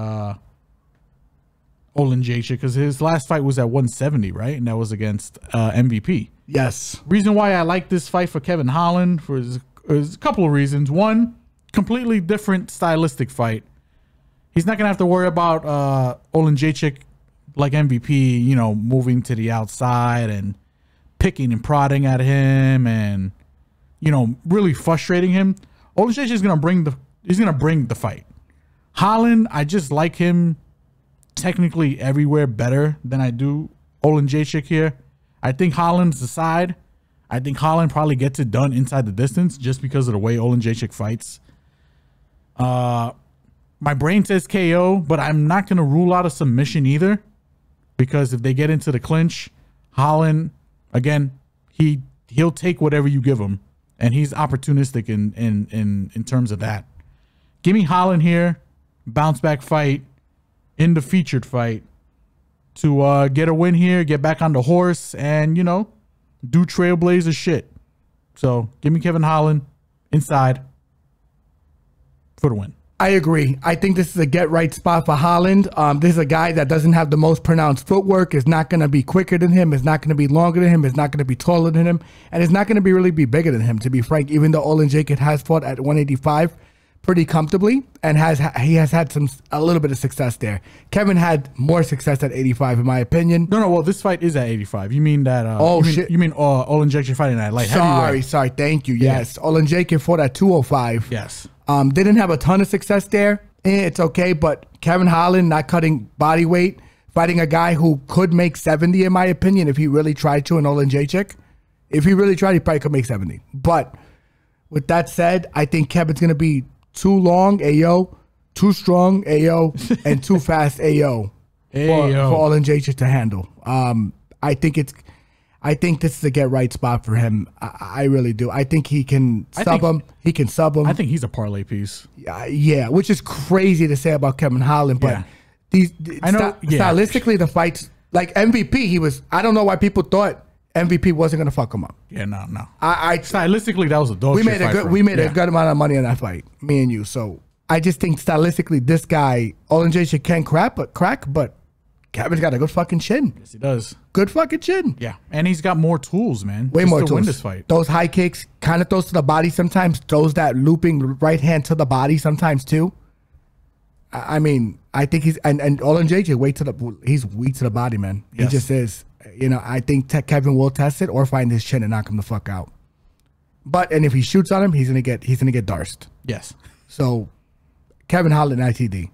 Oleksiejczuk, because his last fight was at 170, right? And that was against MVP. Yes. Reason why I like this fight for Kevin Holland is a couple of reasons. One, completely different stylistic fight. He's not going to have to worry about Oleksiejczuk like MVP, moving to the outside and picking and prodding at him and, really frustrating him. Oleksiejczuk is going to bring the fight. Holland, I just like him technically everywhere better than I do Oleksiejczuk here. I think Holland's the side. I think Holland probably gets it done inside the distance just because of the way Oleksiejczuk fights. My brain says KO, but I'm not going to rule out a submission either, because if they get into the clinch, Holland, again, he'll take whatever you give him, and he's opportunistic in terms of that. Give me Holland here, bounce back fight, in the featured fight to get a win here, get back on the horse, and do Trailblazer shit. So give me Kevin Holland inside for the win. I agree. I think this is a get right spot for Holland. This is a guy that doesn't have the most pronounced footwork. Is not going to be quicker than him. Is not going to be longer than him. Is not going to be taller than him. And is not going to really be bigger than him, to be frank, even though Oleksiejczuk has fought at 185 pretty comfortably and he has had a little bit of success there. Kevin had more success at 85 in my opinion. No, well, this fight is at 85. You mean that shit. You mean Oleksiejczuk fighting at light heavyweight? Sorry, thank you. Yes. Oleksiejczuk fought at 205. Yes. Didn't have a ton of success there. It's okay, but Kevin Holland not cutting body weight, fighting a guy who could make 70 in my opinion if he really tried to in Oleksiejczuk. If he really tried, he probably could make 70. But with that said, I think Kevin's going to be too long, AO, too strong, AO, and too fast, AO. Oleksiejczuk to handle. I think this is a get right spot for him. I really do. I think he can sub him. He can sub him. I think he's a parlay piece. Yeah, which is crazy to say about Kevin Holland, but stylistically the fights, like MVP, he was. I don't know why people thought MVP wasn't gonna fuck him up. Yeah, no. Stylistically, that was a dog. We made a good amount of money on that fight, me and you. So I just think stylistically, this guy Oleksiejczuk can crack, but Kevin's got a good fucking chin. Yes, he does. Good fucking chin. Yeah, and he's got more tools, man. Way more tools. Win this fight. Those high kicks, kind of throws to the body sometimes. Throws that looping right hand to the body sometimes too. I mean, I think he's and Oleksiejczuk he's weak to the body, man. Yes. He just is. You know, I think Kevin will test it or find his chin and knock him the fuck out. And if he shoots on him, he's gonna get darsed. Yes. So Kevin Holland ITD.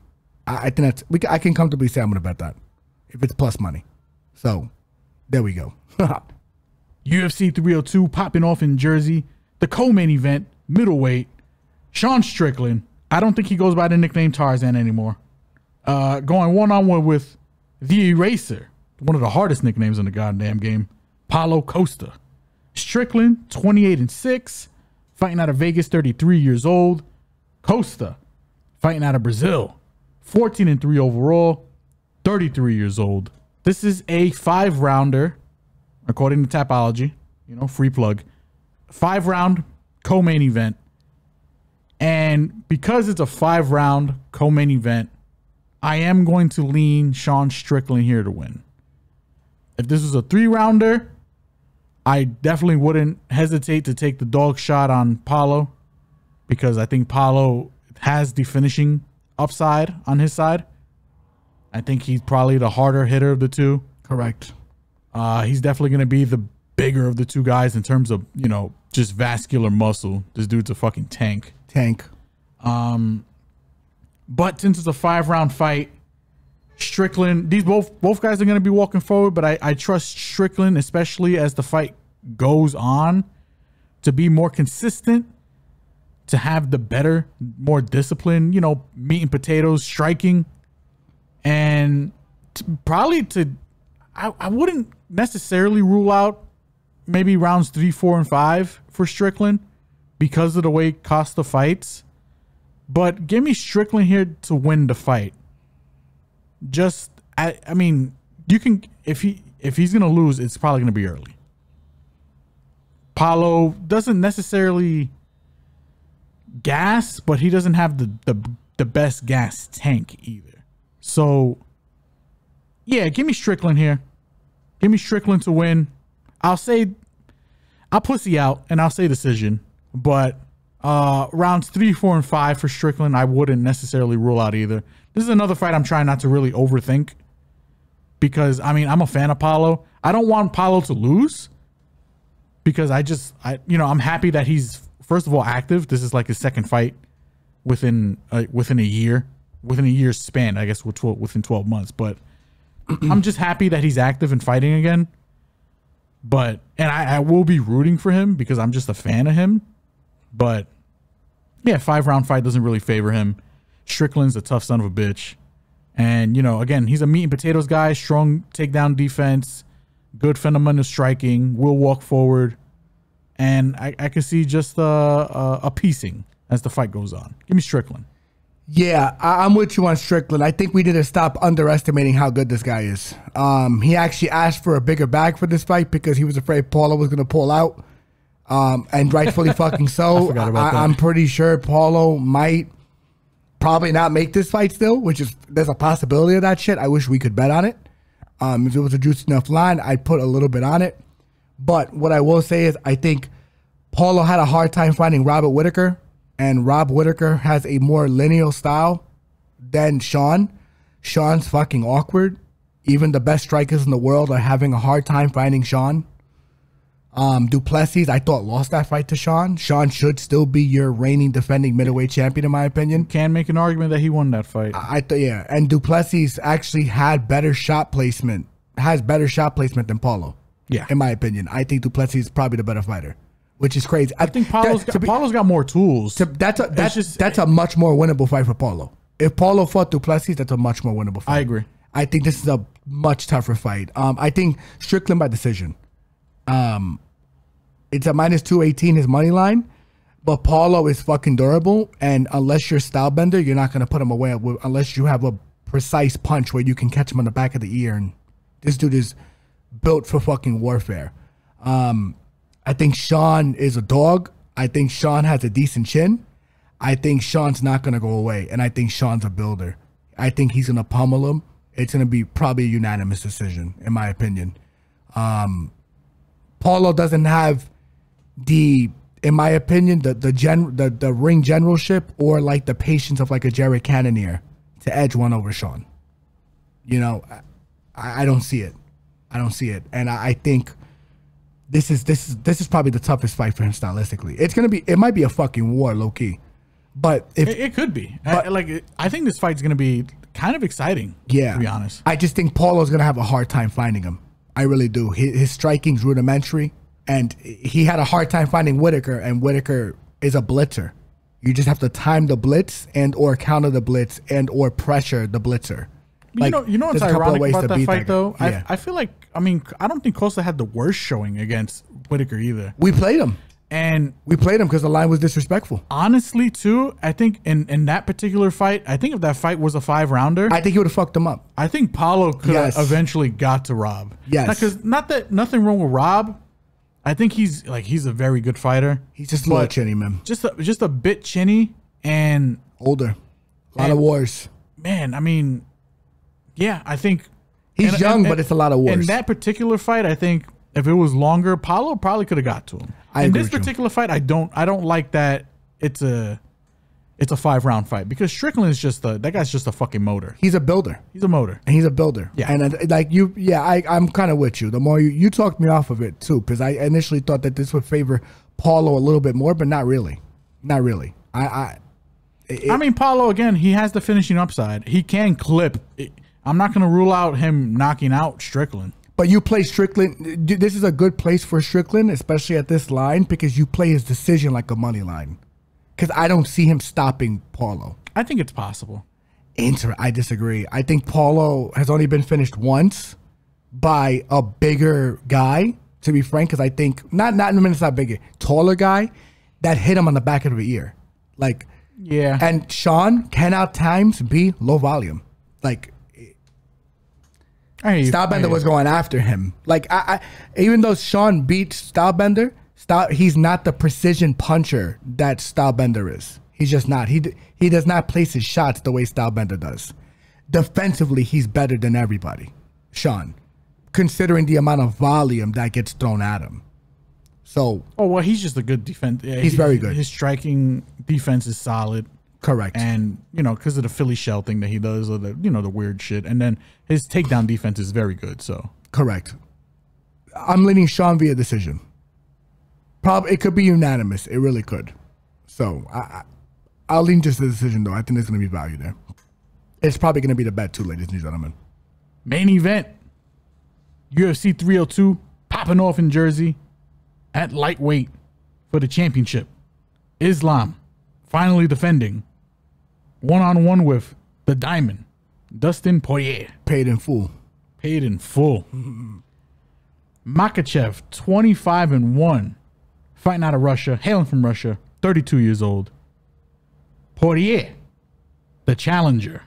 I think I can comfortably say I'm gonna bet that if it's plus money. So there we go. UFC 302 popping off in Jersey. The co-main event, middleweight, Sean Strickland. I don't think he goes by the nickname Tarzan anymore. Going one-on-one with the Eraser, one of the hardest nicknames in the goddamn game, Paulo Costa. Strickland, 28-6, fighting out of Vegas, 33 years old. Costa, fighting out of Brazil, 14-3 overall, 33 years old. This is a 5-rounder, according to Tapology, free plug. 5-round co-main event. And because it's a 5-round co-main event, I am going to lean Sean Strickland here to win. If this was a 3-rounder, I definitely wouldn't hesitate to take the dog shot on Paulo, because I think Paulo has the finishing upside on his side. I think he's probably the harder hitter of the two. Correct. He's definitely going to be the bigger of the two guys in terms of, just vascular muscle. This dude's a fucking tank. But since it's a 5-round fight, Strickland, both guys are going to be walking forward, but I trust Strickland, especially as the fight goes on, to be more consistent, to have the better, more disciplined, meat and potatoes striking, and I wouldn't necessarily rule out maybe rounds 3, 4, and 5 for Strickland because of the way Costa fights. But give me Strickland here to win the fight. I mean, you can, if he's gonna lose, it's probably gonna be early. Paulo doesn't necessarily gas, but he doesn't have the best gas tank either. So yeah, give me Strickland here. Give me Strickland to win. I'll pussy out and I'll say decision, but rounds 3, 4, and 5 for Strickland, I wouldn't necessarily rule out either. This is another fight I'm trying not to really overthink, because I'm a fan of Paulo. I don't want Paulo to lose, because I'm happy that he's, first of all, active. This is like his second fight within a year's span, I guess, within 12 months. But I'm just happy that he's active and fighting again. And I will be rooting for him because I'm just a fan of him. But yeah, 5-round fight doesn't really favor him. Strickland's a tough son of a bitch. And, again, he's a meat and potatoes guy, strong takedown defense, good fundamental striking, will walk forward. And I can see just a piecing as the fight goes on. Give me Strickland. Yeah, I'm with you on Strickland. I think we need to stop underestimating how good this guy is. He actually asked for a bigger bag for this fight because he was afraid Paulo was going to pull out. And rightfully fucking so. I'm pretty sure Paulo might probably not make this fight still, there's a possibility of that shit. I wish we could bet on it. If it was a juicy enough line, I'd put a little bit on it. But what I will say is I think Paulo had a hard time finding Robert Whittaker, and Rob Whittaker has a more lineal style than Sean. Sean's fucking awkward. Even the best strikers in the world are having a hard time finding Sean. Duplessis, I thought, lost that fight to Sean. Sean should still be your reigning defending middleweight champion, in my opinion. Can make an argument that he won that fight. Yeah. And Duplessis actually had better shot placement, than Paulo. Yeah. In my opinion. I think Duplessis is probably the better fighter, which is crazy. I think Paulo's got more tools. That's a much more winnable fight for Paulo. If Paulo fought Duplessis, that's a much more winnable fight. I agree. I think this is a much tougher fight. I think Strickland by decision. It's a -218 his money line, but Paulo is fucking durable, and unless you're Stylebender, you're not gonna put him away unless you have a precise punch where you can catch him on the back of the ear. And this dude is built for fucking warfare. I think Sean is a dog. I think Sean has a decent chin. I think Sean's not gonna go away, and I think Sean's a builder. I think he's gonna pummel him. It's gonna be probably a unanimous decision, in my opinion. Paulo doesn't have in my opinion, the ring generalship or like the patience of like a Jared Cannonier to edge one over Sean. You know, I don't see it. I don't see it, and I think this is probably the toughest fight for him stylistically. It might be a fucking war, low key, but it could be. I think this fight's gonna be kind of exciting. Yeah, to be honest, I just think Paulo's gonna have a hard time finding him. I really do. His striking's rudimentary, and he had a hard time finding Whitaker, and Whitaker is a blitzer. You just have to time the blitz and or counter the blitz and or pressure the blitzer. Like, you know what's ironic about that fight, though? Yeah. I feel like, I don't think Costa had the worst showing against Whitaker either. We played him. And we played him because the line was disrespectful. Honestly, too, I think in that particular fight, I think if that fight was a 5-rounder, I think he would have fucked him up. I think Paulo could have eventually got to Rob. Yes. Because not that nothing wrong with Rob. I think he's a very good fighter. He's just a little chinny, man. Just a bit chinny and older. A lot of wars. Man, yeah, I think he's young, but it's a lot of wars. In that particular fight, I think if it was longer, Paulo probably could have got to him. In this particular fight, I don't like that it's a 5-round fight because Strickland is that guy's just a fucking motor. He's a builder. He's a motor. And he's a builder. Yeah. And I'm kind of with you. The more you talked me off of it too, because I initially thought that this would favor Paulo a little bit more, but not really. Not really. Paulo, again, he has the finishing upside. He can clip. I'm not going to rule out him knocking out Strickland. But you play Strickland. This is a good place for Strickland, especially at this line, because you play his decision like a money line. Because I don't see him stopping Paulo. I think it's possible. I disagree. I think Paulo has only been finished once by a bigger guy, to be frank, because I think, not bigger, taller guy that hit him on the back of the ear. Like, yeah. And Sean can at times be low volume. Like, Stylebender was going after him. Like, even though Sean beat Stylebender, he's not the precision puncher that Stylebender is. He's just not. He does not place his shots the way Stylebender does. Defensively, he's better than everybody, Sean, considering the amount of volume that gets thrown at him. So, he's just a good defense. Yeah, he's very good. His striking defense is solid. Correct. And, because of the Philly shell thing that he does, or the weird shit. And then his takedown defense is very good, so. Correct. I'm leaning Sean via decision. Probably, it could be unanimous. It really could. So, I'll lean just the decision, though. I think there's going to be value there. It's probably going to be the bet, too, ladies and gentlemen. Main event. UFC 302, popping off in Jersey at lightweight for the championship. Islam finally defending. One-on-one with the Diamond, Dustin Poirier. Paid in full. Paid in full. Makhachev, 25-1. Fighting out of Russia, hailing from Russia, 32 years old. Poirier, the challenger.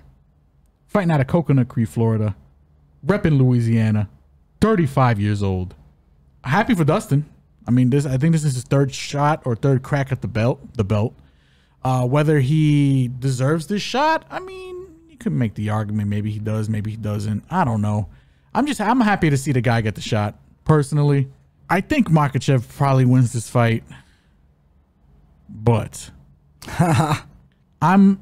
Fighting out of Coconut Creek, Florida. Repping Louisiana, 35 years old. Happy for Dustin. I think this is his third shot or third crack at the belt. Whether he deserves this shot, you could make the argument. Maybe he does, maybe he doesn't. I don't know. I'm happy to see the guy get the shot. Personally, I think Makhachev probably wins this fight, but I'm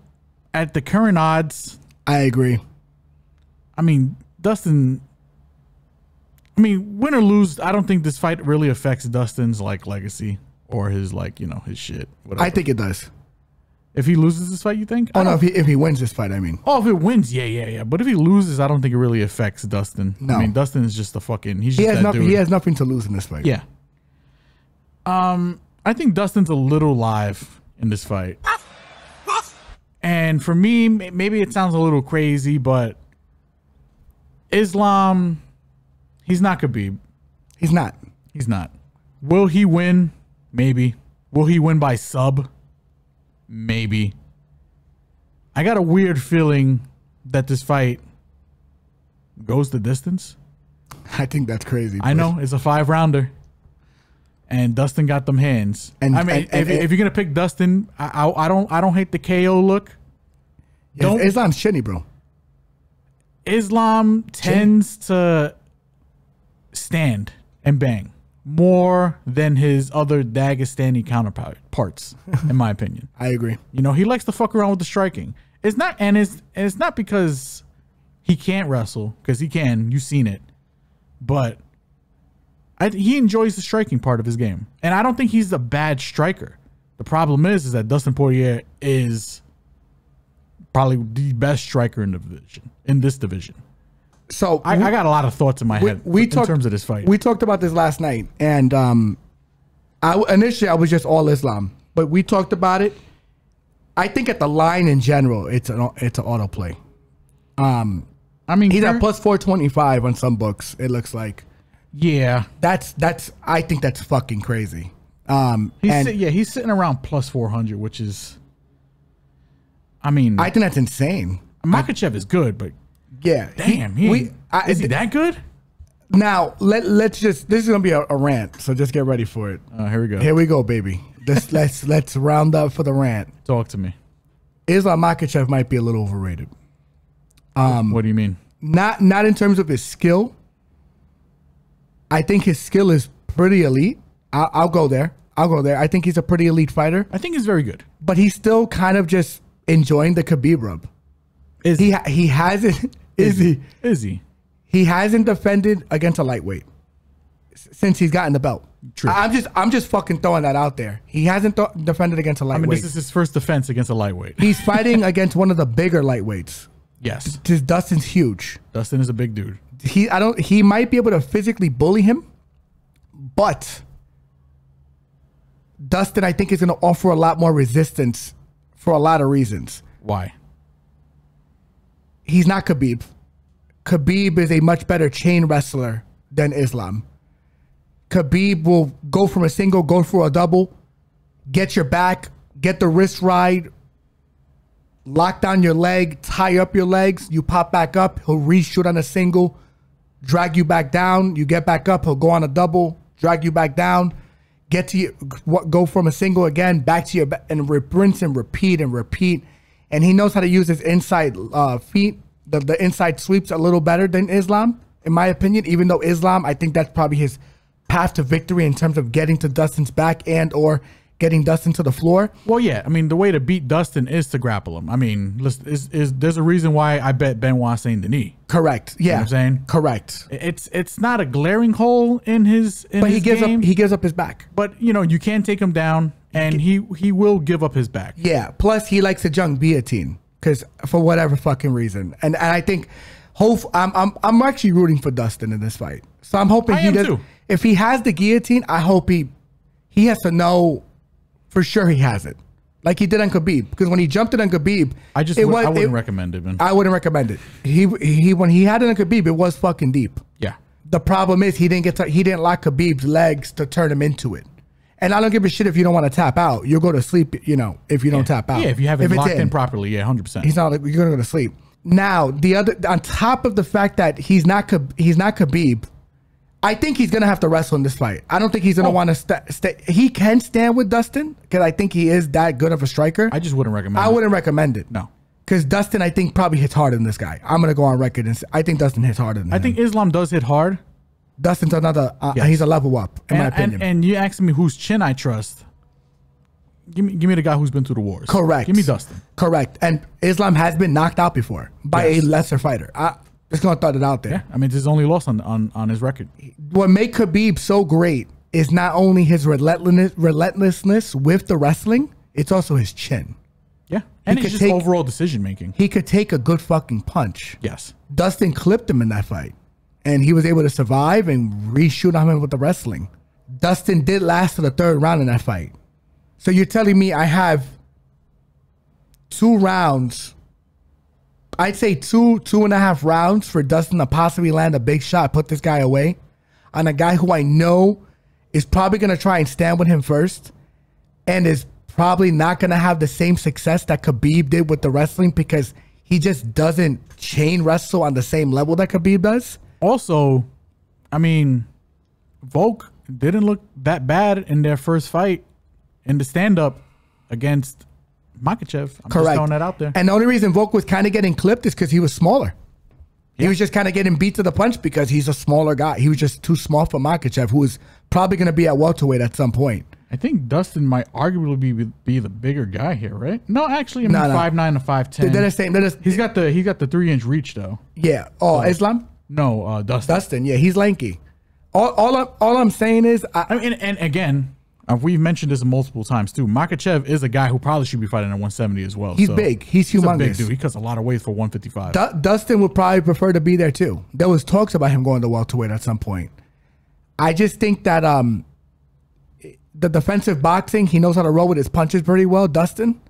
at the current odds. I agree. Dustin. Win or lose, I don't think this fight really affects Dustin's legacy or his his shit. Whatever. I think it does. If he loses this fight, you think? Oh no, if he wins this fight, Oh, if it wins, yeah. But if he loses, I don't think it really affects Dustin. No. Dustin is just he has nothing to lose in this fight. Yeah. I think Dustin's a little live in this fight. And for me, maybe it sounds a little crazy, but Islam, he's not Khabib. He's not. He's not. Will he win? Maybe. Will he win by sub? Maybe. I got a weird feeling that this fight goes the distance. I think that's crazy. I know it's a 5-rounder, and Dustin got them hands. And I mean, if you're gonna pick Dustin, I don't hate the KO look. Islam's chinny, bro. Islam tends to stand and bang more than his other Dagestani counterparts, in my opinion. I agree. You know, he likes to fuck around with the striking. It's not because he can't wrestle, because he can. You've seen it, but he enjoys the striking part of his game, and I don't think he's a bad striker. The problem is that Dustin Poirier is probably the best striker in this division. So I got a lot of thoughts in my head in terms of this fight. We talked about this last night, and initially I was just all Islam, but we talked about it. I think at the line in general, it's an autoplay. I mean, he's at plus 425 on some books. It looks like. Yeah, I think that's fucking crazy. He's sitting around plus 400, which is. I mean, I think that's insane. Makhachev is good, but yeah, damn, is he that good? Now let's just. This is gonna be a rant, so just get ready for it. Here we go. Here we go, baby. Let's round up for the rant. Talk to me. Islam Makhachev might be a little overrated. What do you mean? Not in terms of his skill. I think his skill is pretty elite. I'll go there. I think he's a pretty elite fighter. I think he's very good. But he's still kind of just enjoying the Khabib rub. He hasn't. Is he? He hasn't defended against a lightweight since he's gotten the belt. True. I'm just fucking throwing that out there. He hasn't defended against a lightweight. I mean, this is his first defense against a lightweight. He's fighting against one of the bigger lightweights. Yes. Dustin's huge. Dustin is a big dude. He might be able to physically bully him, but Dustin, I think, is going to offer a lot more resistance for a lot of reasons. Why? He's not Khabib. Khabib is a much better chain wrestler than Islam. Khabib will go from a single, go for a double, get your back, get the wrist ride, lock down your leg, tie up your legs, you pop back up, he'll reshoot on a single, drag you back down, you get back up, he'll go on a double, drag you back down, get to you, go from a single again, back to your back, and rinse and repeat and repeat. And he knows how to use his inside feet, the inside sweeps a little better than Islam, in my opinion, even though Islam, I think that's probably his path to victory in terms of getting to Dustin's back and or getting Dustin to the floor. Well, yeah. I mean, the way to beat Dustin is to grapple him. I mean, there's a reason why I bet Benoit Saint Denis. Correct. Yeah. You know what I'm saying? Correct. It's not a glaring hole in his but he gives game, up. He gives up his back. But you know, you can take him down, and he will give up his back. Yeah. Plus, he likes to junk guillotine because for whatever fucking reason, and I think, I'm actually rooting for Dustin in this fight. So I'm hoping he does. Too. If he has the guillotine, I hope he has to know for sure he has it, like he did on Khabib. Because when he jumped it on Khabib, I wouldn't recommend it, man. I wouldn't recommend it. He when he had it on Khabib, it was fucking deep. Yeah. The problem is he didn't lock Khabib's legs to turn him into it. And I don't give a shit if you don't want to tap out. You'll go to sleep, you know, if you don't tap out. Yeah, if you haven't locked in properly, yeah, 100%. You're gonna go to sleep. Now the other, on top of the fact that he's not Khabib. I think he's going to have to wrestle in this fight. I don't think he's going to want to stay. He can stand with Dustin because I think he is that good of a striker. I just wouldn't recommend it. I wouldn't recommend it. No. Because Dustin, I think, probably hits harder than this guy. I'm going to go on record and say, I think Dustin hits harder than him. I think Islam does hit hard. Dustin's another, he's a level up, in my opinion. And you asking me whose chin I trust. Give me the guy who's been through the wars. Correct. Give me Dustin. Correct. And Islam has been knocked out before by a lesser fighter. Just gonna throw it out there. Yeah, I mean, it's his only loss on his record. What makes Khabib so great is not only his relentlessness with the wrestling, it's also his chin. Yeah, and it's just overall decision making. He could take a good fucking punch. Yes. Dustin clipped him in that fight, and he was able to survive and reshoot on him with the wrestling. Dustin did last to the third round in that fight. So you're telling me I have 2 rounds I'd say 2.5 rounds for Dustin to possibly land a big shot, put this guy away on a guy who I know is probably going to try and stand with him first and is probably not going to have the same success that Khabib did with the wrestling because he just doesn't chain wrestle on the same level that Khabib does. Also, I mean, Volk didn't look that bad in their first fight in the stand-up against Makhachev. I'm Correct. just throwing that out there. And the only reason Volk was kind of getting clipped is because he was smaller. He was just kind of getting beat to the punch because he's a smaller guy. He was just too small for Makhachev, who is probably going to be at welterweight at some point. I think Dustin might arguably be the bigger guy here, right? No, actually, I mean, 5'9" to 5'10". They're the same. He's got the 3-inch reach though. Yeah. Oh, Islam? No, Dustin. Dustin. Yeah, he's lanky. All I'm saying is, I mean, and again, we've mentioned this multiple times too. Makhachev is a guy who probably should be fighting at 170 as well. He's big. He's humongous. A big dude. He cuts a lot of weight for 155. Dustin would probably prefer to be there too. There was talks about him going to welterweight at some point. I just think that the defensive boxing, he knows how to roll with his punches pretty well, Dustin.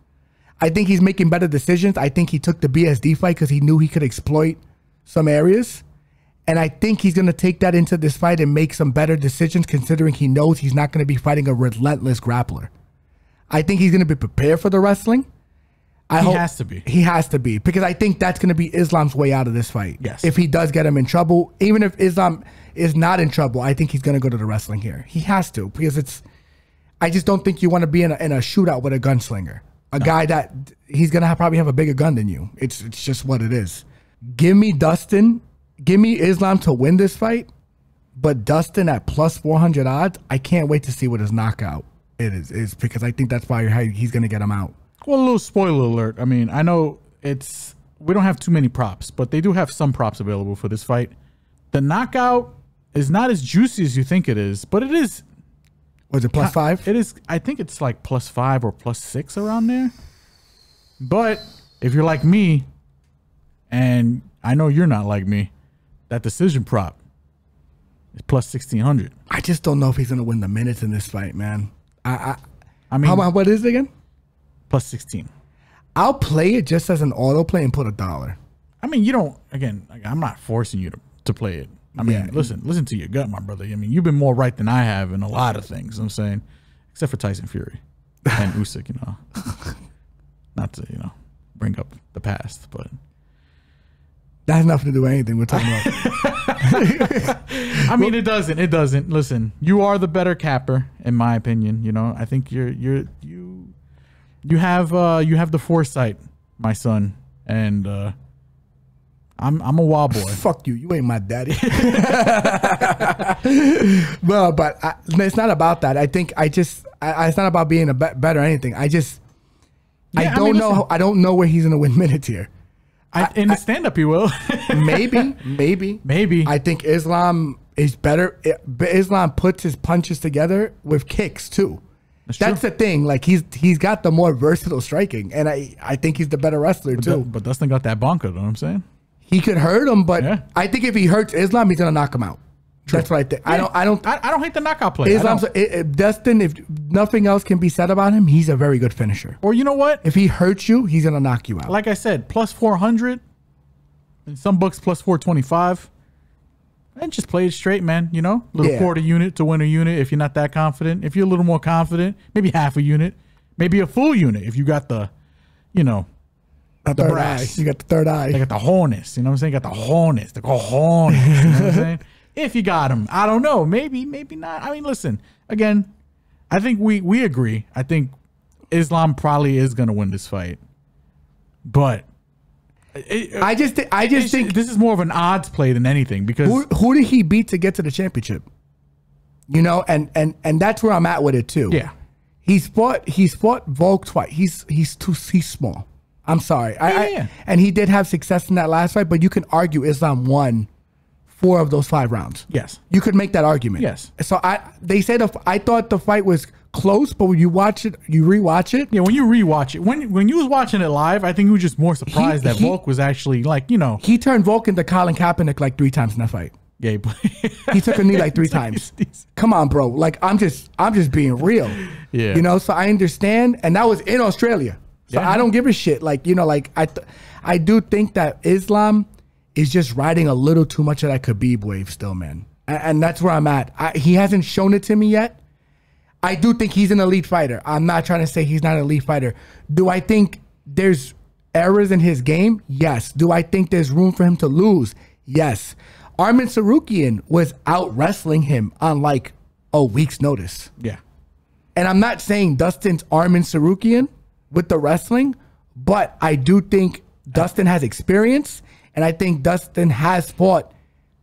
I think he's making better decisions. I think he took the BSD fight because he knew he could exploit some areas. And I think he's going to take that into this fight and make some better decisions considering he knows he's not going to be fighting a relentless grappler. I think he's going to be prepared for the wrestling. He has to be. He has to be because I think that's going to be Islam's way out of this fight. Yes. If he does get him in trouble, even if Islam is not in trouble, I think he's going to go to the wrestling here. He has to because I just don't think you want to be in a shootout with a gunslinger. A guy that he's going to probably have a bigger gun than you. It's just what it is. Give me Dustin. Give me Islam to win this fight, but Dustin at plus 400 odds, I can't wait to see what his knockout is because I think that's probably how he's going to get him out. Well, a little spoiler alert. I mean, I know we don't have too many props, but they do have some props available for this fight. The knockout is not as juicy as you think it is, but it is. Was it plus 5? It is. I think it's like plus 5 or plus 6 around there. But if you're like me, and I know you're not like me, that decision prop is plus 1,600. I just don't know if he's going to win the minutes in this fight, man. I mean, what is it again? Plus 16. I'll play it just as an auto play and put $1. I mean, you don't. Again, I'm not forcing you to play it. I mean, listen to your gut, my brother. I mean, you've been more right than I have in a lot of things. I'm saying, except for Tyson Fury and Usyk. You know, not to bring up the past, but. That has nothing to do with anything we're talking about. I mean, it doesn't. It doesn't. Listen, you are the better capper, in my opinion. You know, I think you have the foresight, my son, and I'm a wild boy. Fuck you. You ain't my daddy. Well, but it's not about that. I think it's not about being a better or anything. I don't know. I don't know where he's gonna win minutes here. In the stand-up, he will. maybe. I think Islam is better. Islam puts his punches together with kicks too. That's the thing. Like he's got the more versatile striking, and I think he's the better wrestler too. But Dustin got that bonker. Know what I'm saying? He could hurt him, but I think if he hurts Islam, he's gonna knock him out. True. That's what I think. Yeah. I don't hate the knockout play. Dustin, if nothing else can be said about him, he's a very good finisher. Or you know what? If he hurts you, he's gonna knock you out. Like I said, plus 400. In some books, plus 425. And just play it straight, man. You know, little quarter unit to win a unit. If you're not that confident, if you're a little more confident, maybe half a unit, maybe a full unit. If you got the, the third brass. eye. You got the third eye. They got the hornets. You know what I'm saying? Got the hornets. The cojones. You know what I'm saying? If you got them, I don't know. Maybe not. I mean, listen. Again, I think we agree. I think Islam probably is going to win this fight, but I just think this is more of an odds play than anything because who did he beat to get to the championship? You know, and that's where I'm at with it too. Yeah, he's fought Volk twice. He's small. I'm sorry. Yeah. And he did have success in that last fight, but you can argue Islam won 4 of those 5 rounds. Yes. You could make that argument. Yes. So they said I thought the fight was close, but when you watch it, you rewatch it. Yeah, when you rewatch it, when you was watching it live, I think you were just more surprised that Volk was actually He turned Volk into Colin Kaepernick like 3 times in that fight. Yeah, he took a knee like 3 times. Come on, bro. Like I'm just being real. Yeah. You know, so I understand, and that was in Australia. So I don't give a shit. Like, like I do think that Islam is just riding a little too much of that Khabib wave still, man. And that's where I'm at. He hasn't shown it to me yet. I do think he's an elite fighter. I'm not trying to say he's not an elite fighter. Do I think there's errors in his game? Yes. Do I think there's room for him to lose? Yes. Arman Tsarukyan was out wrestling him on like a week's notice. Yeah. And I'm not saying Dustin's Arman Tsarukyan with the wrestling, but I do think Dustin has experience, and I think Dustin has fought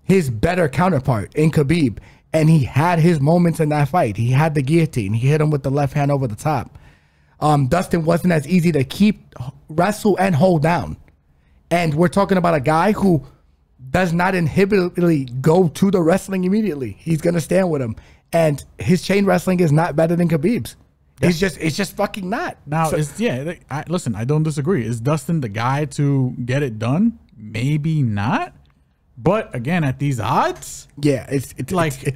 his better counterpart in Khabib, and he had his moments in that fight. He had the guillotine. He hit him with the left hand over the top. Dustin wasn't as easy to wrestle and hold down. And we're talking about a guy who does not inhibitedly go to the wrestling immediately. He's going to stand with him. And his chain wrestling is not better than Khabib's. Yeah. It's just fucking not. Now, so, listen, I don't disagree. Is Dustin the guy to get it done? Maybe not. But again, at these odds, yeah, it's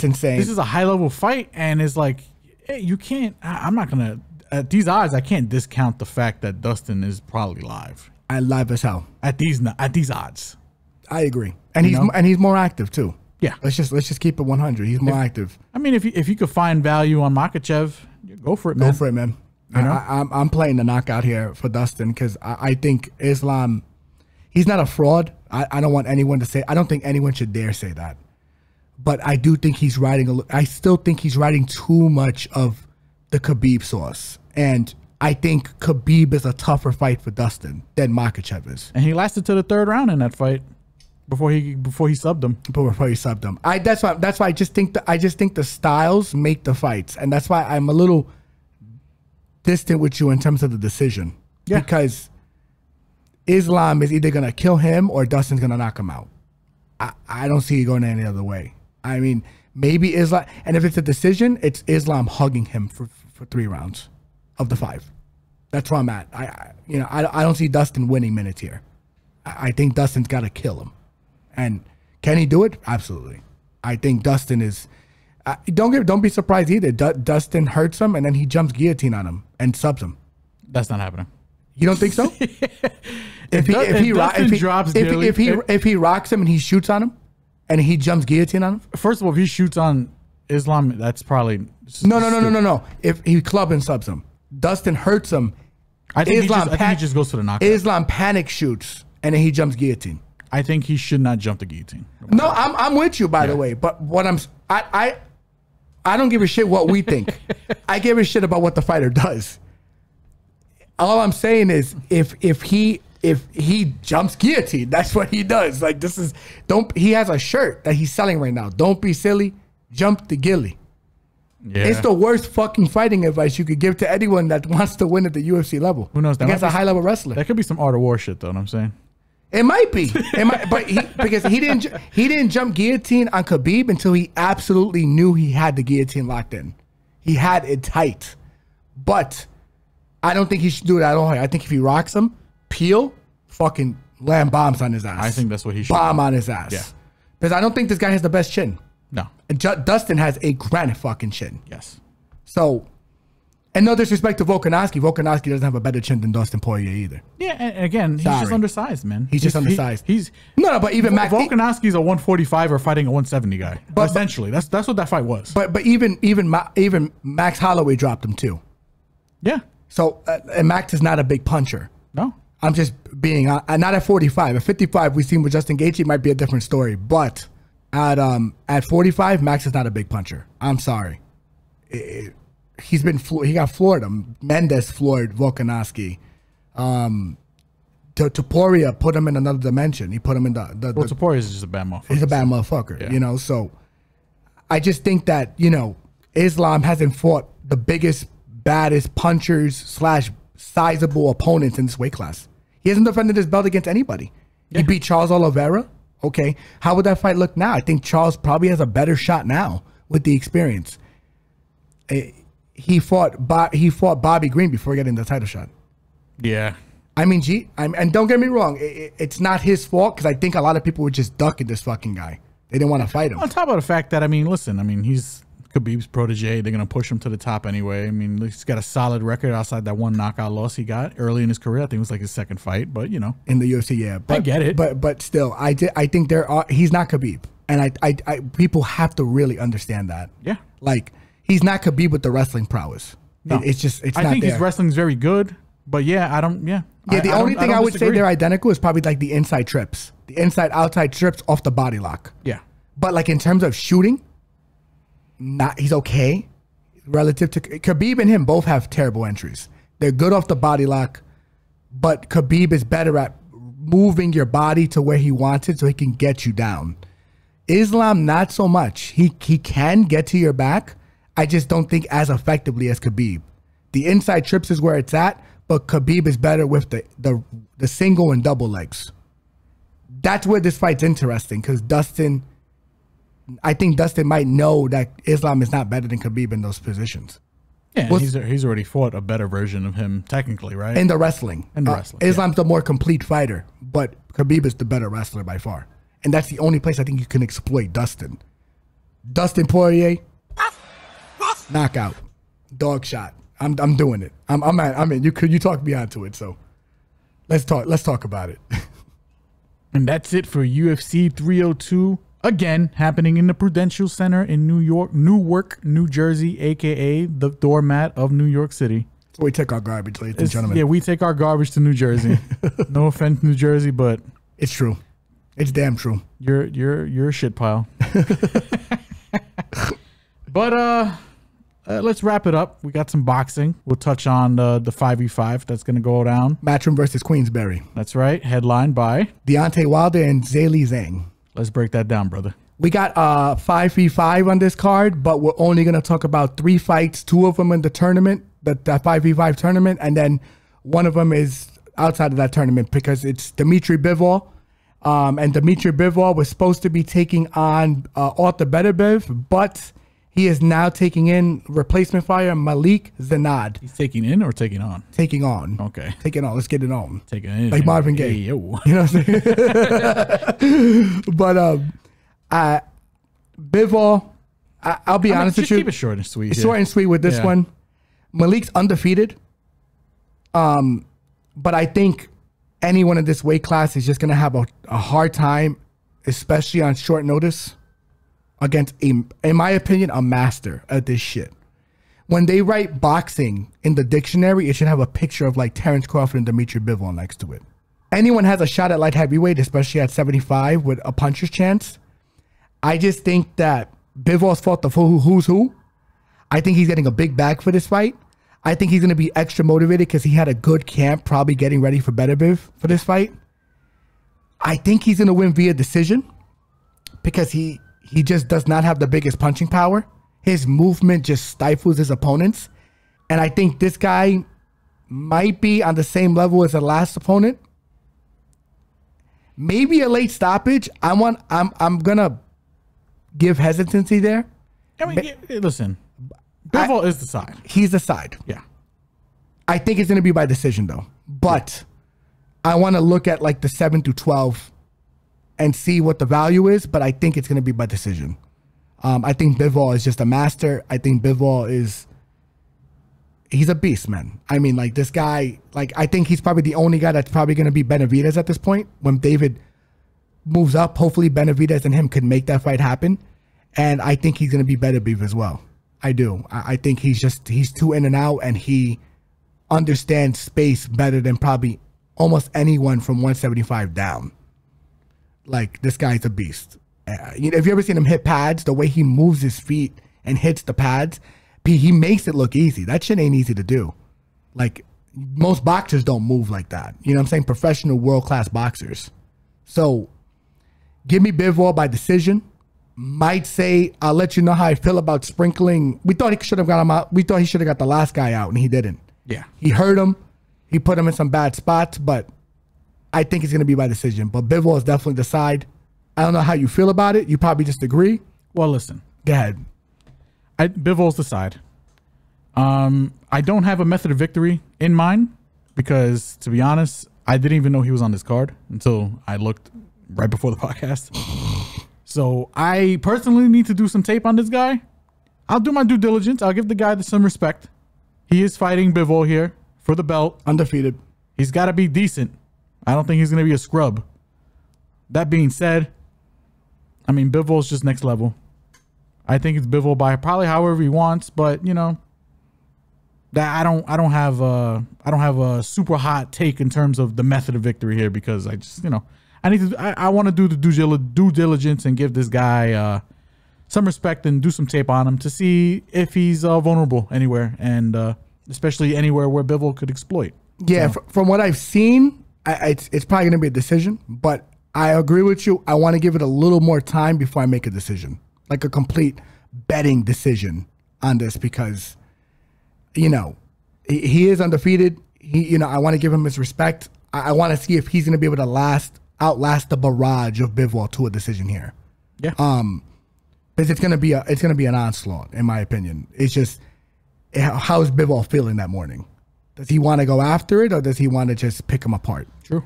insane. This is a high level fight, and it's like, hey, you can't. I'm not gonna. At these odds, I can't discount the fact that Dustin is probably live. Live as hell at these odds. I agree, and he's more active too. Yeah, let's just keep it 100. He's more active. I mean, if you could find value on Makhachev, go for it, man. Go for it, man. I'm playing the knockout here for Dustin because I think Islam. He's not a fraud. I don't want anyone to say. I don't think anyone should dare say that. But I do think he's riding. I still think he's riding too much of the Khabib sauce, and I think Khabib is a tougher fight for Dustin than Makhachev is. And he lasted to the third round in that fight before he subbed him. Before he subbed him. That's why I just think the styles make the fights, and that's why I'm a little distant with you in terms of the decision. Yeah. Because Islam is either going to kill him or Dustin's going to knock him out. I don't see it going any other way. I mean, maybe Islam, and if it's a decision, it's Islam hugging him for 3 rounds of the 5. That's where I'm at. I don't see Dustin winning minutes here. I think Dustin's got to kill him. And can he do it? Absolutely. I think Dustin is. Don't be surprised either. Dustin hurts him and then he jumps guillotine on him and subs him. That's not happening. You don't think so? If he rocks him and he shoots on him, and he jumps guillotine on him. First of all, if he shoots on Islam, that's probably no. If he club and subs him, Dustin hurts him. I think he just goes for the knockout. Islam panic shoots and then he jumps guillotine. I think he should not jump the guillotine. No, I'm with you by the way, but what I don't give a shit what we think. I give a shit about what the fighter does. All I'm saying is if he jumps guillotine, that's what he does. Like he has a shirt that he's selling right now. Don't be silly, jump the gilly. Yeah. It's the worst fucking fighting advice you could give to anyone that wants to win at the UFC level. Who knows? Against a high level wrestler. That could be some Art of War shit, though. What I'm saying. It might be. But because he didn't jump guillotine on Khabib until he absolutely knew he had the guillotine locked in. He had it tight, but I don't think he should do it at all. I think if he rocks him, peel, fucking land bombs on his ass. I think that's what he should bomb on his ass. Yeah. Because I don't think this guy has the best chin. No. And Dustin has a granite fucking chin. Yes. So, and no disrespect to Volkanovski. Volkanovski doesn't have a better chin than Dustin Poirier either. Yeah, and again, he's just undersized, man. He's just undersized. But even Volkanovski's a 145 or fighting a 170 guy. But essentially, that's what that fight was. But even Max Holloway dropped him too. Yeah. So and Max is not a big puncher. No. I'm just being not at 45. At 55, we've seen with Justin Gaethje might be a different story. But at 45, Max is not a big puncher. I'm sorry. He got floored. Mendes floored Volkanovski. Poirier put him in another dimension. He put him in Poirier is just a bad motherfucker. He's a bad motherfucker. Yeah. So I just think that Islam hasn't fought the biggest, baddest punchers / sizable opponents in this weight class. He hasn't defended his belt against anybody. Yeah. He beat Charles Oliveira. Okay, how would that fight look now? I think Charles probably has a better shot now with the experience. He fought Bobby Green before getting the title shot. Yeah. I mean, and don't get me wrong, it's not his fault because I think a lot of people were just ducking this fucking guy. They didn't want to fight him. On top of the fact that, listen, he's Khabib's protege. They're going to push him to the top anyway. I mean, he's got a solid record outside that one knockout loss he got early in his career. I think it was like his second fight, but you know. In the UFC, yeah. I get it. But still, I think he's not Khabib. And I people have to really understand that. Yeah. Like, he's not Khabib with the wrestling prowess. No. It's not there. I think his wrestling's very good, but yeah, the only thing I would say they're identical is probably like the inside trips. The inside-outside trips off the body lock. Yeah. But like in terms of shooting, he's okay relative to Khabib and him both have terrible entries. They're good off the body lock, but Khabib is better at moving your body to where he wants it so he can get you down. Islam, not so much. He can get to your back. I just don't think as effectively as Khabib. The inside trips is where it's at, but Khabib is better with the single and double legs. That's where this fight's interesting because I think Dustin might know that Islam is not better than Khabib in those positions. Yeah, he's already fought a better version of him technically, right? In the wrestling. Islam's the more complete fighter, but Khabib is the better wrestler by far. And that's the only place I think you can exploit Dustin. Dustin Poirier, knockout, dog shot. I'm doing it. I'm in. You talked me onto it, so let's talk about it. And that's it for UFC 302. Again, happening in the Prudential Center in Newark, New Jersey, aka the doormat of New York City. So we take our garbage, ladies and gentlemen. Yeah, we take our garbage to New Jersey. No offense, New Jersey, but it's true. It's damn true. You're a shit pile. But let's wrap it up. We got some boxing. We'll touch on the 5v5 that's going to go down. Matchroom versus Queensbury. That's right. Headlined by Deontay Wilder and Zhilei Zhang. Let's break that down, brother. We got 5v5 on this card, but we're only going to talk about 3 fights. 2 of them in the tournament, the 5v5 tournament, and then one of them is outside of that tournament because it's Dmitry Bivol. And Dmitry Bivol was supposed to be taking on Arthur Beterbiev, but he is now taking in replacement fighter Malik Zanad. He's taking in or taking on? Taking on. Okay. Taking on. Let's get it on. Taking in. Like Marvin Gaye. Hey, yo. You know what I'm saying? But Bivol, I'll be honest with you. Keep it short and sweet. Short and sweet with this one. Malik's undefeated. But I think anyone in this weight class is just going to have a hard time, especially on short notice, against, in my opinion, a master at this shit. When they write boxing in the dictionary, it should have a picture of like Terrence Crawford and Dmitry Bivol next to it. Anyone has a shot at light heavyweight, especially at 75 with a puncher's chance. I just think that Bivol's fought the who's who. I think he's getting a big bag for this fight. I think he's going to be extra motivated because he had a good camp, probably getting ready for Beterbiev for this fight. I think he's going to win via decision because he just does not have the biggest punching power. His movement just stifles his opponents. And I think this guy might be on the same level as the last opponent. Maybe a late stoppage. I'm going to give hesitancy there. I mean, listen. Bivol is the side. He's the side. Yeah. I think it's going to be by decision, though. But I want to look at like the 7-12 and see what the value is, but I think it's going to be by decision. I think Bivol is just a master. I think Bivol he's a beast, man. I mean, like this guy, like I think he's probably the only guy that's probably going to beat Benavidez at this point. When David moves up, hopefully Benavidez and him can make that fight happen. And I think he's going to be Beterbiev as well. I do. I think he's too in and out, and he understands space better than probably almost anyone from 175 down. Like, this guy's a beast. Have you ever seen him hit pads? The way he moves his feet and hits the pads, he makes it look easy. That shit ain't easy to do. Like, most boxers don't move like that. You know what I'm saying? Professional world-class boxers. So, give me Bivol by decision. Might say, I'll let you know how I feel about sprinkling. We thought he should have got him out. We thought he should have got the last guy out, and he didn't. Yeah. He hurt him. He put him in some bad spots, but I think it's going to be by decision. But Bivol is definitely the side. I don't know how you feel about it. You probably just agree. Well, listen. Go ahead. Bivol's the side. I don't have a method of victory in mind because, to be honest, I didn't even know he was on this card until I looked right before the podcast. So I personally need to do some tape on this guy. I'll do my due diligence. I'll give the guy some respect. He is fighting Bivol here for the belt. Undefeated. He's got to be decent. I don't think he's going to be a scrub. That being said, I mean, Bivol's just next level. I think it's Bivol by probably however he wants, but you know, that I don't have a super hot take in terms of the method of victory here, because I just, you know, I want to do the due diligence and give this guy some respect and do some tape on him to see if he's vulnerable anywhere, and especially anywhere where Bivol could exploit. Yeah, so. From what I've seen, it's probably going to be a decision, but I agree with you. I want to give it a little more time before I make a decision, like a complete betting decision on this, because, you know, he is undefeated. I want to give him his respect. I want to see if he's going to be able to outlast the barrage of Bivol to a decision here. Yeah. Because it's gonna be an onslaught, in my opinion. It's just, how is Bivol feeling that morning? Does he want to go after it, or does he want to just pick him apart? True.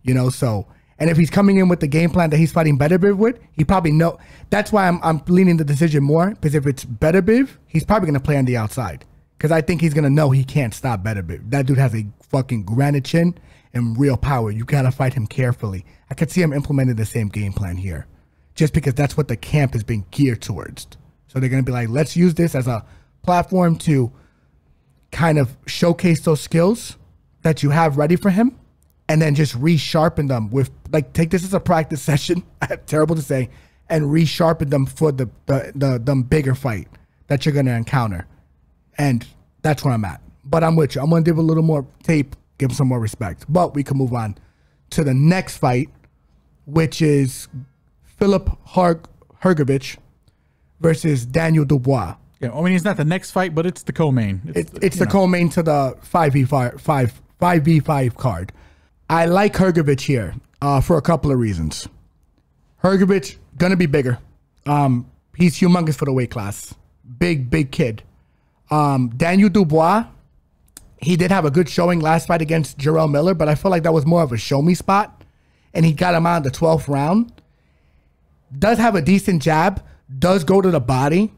You know, so, and if he's coming in with the game plan that he's fighting Better Biv with, he probably know. That's why I'm leaning the decision more, because if it's Better Biv, he's probably gonna play on the outside, because I think he's gonna know he can't stop Better Biv. That dude has a fucking granite chin and real power. You gotta fight him carefully. I could see him implementing the same game plan here, just because that's what the camp has been geared towards. So they're going to be like, let's use this as a platform to kind of showcase those skills that you have ready for him, and then just resharpen them with, like, take this as a practice session, terrible to say, and resharpen them for the bigger fight that you're going to encounter. And that's where I'm at. But I'm with you. I'm going to give a little more tape, give him some more respect. But we can move on to the next fight, which is Filip Hrgović versus Daniel Dubois. Yeah, I mean, it's not the next fight, but it's the co-main. It's the co-main to the 5v5 card. I like Hrgović here for a couple of reasons. Hrgović gonna be bigger. He's humongous for the weight class. Big kid. Daniel Dubois, he did have a good showing last fight against Jarrell Miller, but I feel like that was more of a show me spot, and he got him out in the 12th round. Does have a decent jab, does go to the body.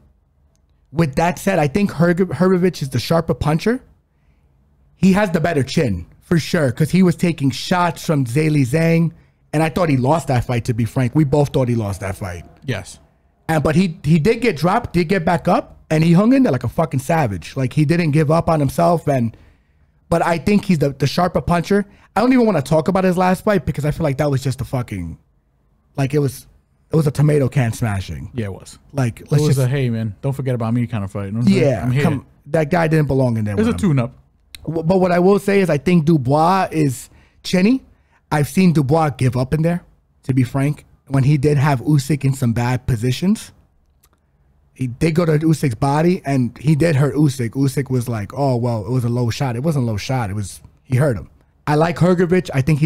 With that said, I think Hrgović is the sharper puncher. He has the better chin, for sure, because he was taking shots from Zhilei Zhang, and I thought he lost that fight, to be frank. We both thought he lost that fight. Yes. But he did get dropped, did get back up, and he hung in there like a fucking savage. Like, he didn't give up on himself, but I think he's the sharper puncher. I don't even want to talk about his last fight, because I feel like that was just a fucking, like, it was a tomato can smashing. Yeah, it was. Like, it was a, hey, man, don't forget about me kind of fight. You know what I'm yeah, I'm here. That guy didn't belong in there. There's a tune-up. But what I will say is I think Dubois is chinny. I've seen Dubois give up in there, to be frank. When he did have Usyk in some bad positions, he did go to Usyk's body, and he did hurt Usyk. Usyk was like, oh, well, it was a low shot. It wasn't a low shot. He hurt him. I like Hrgović. I think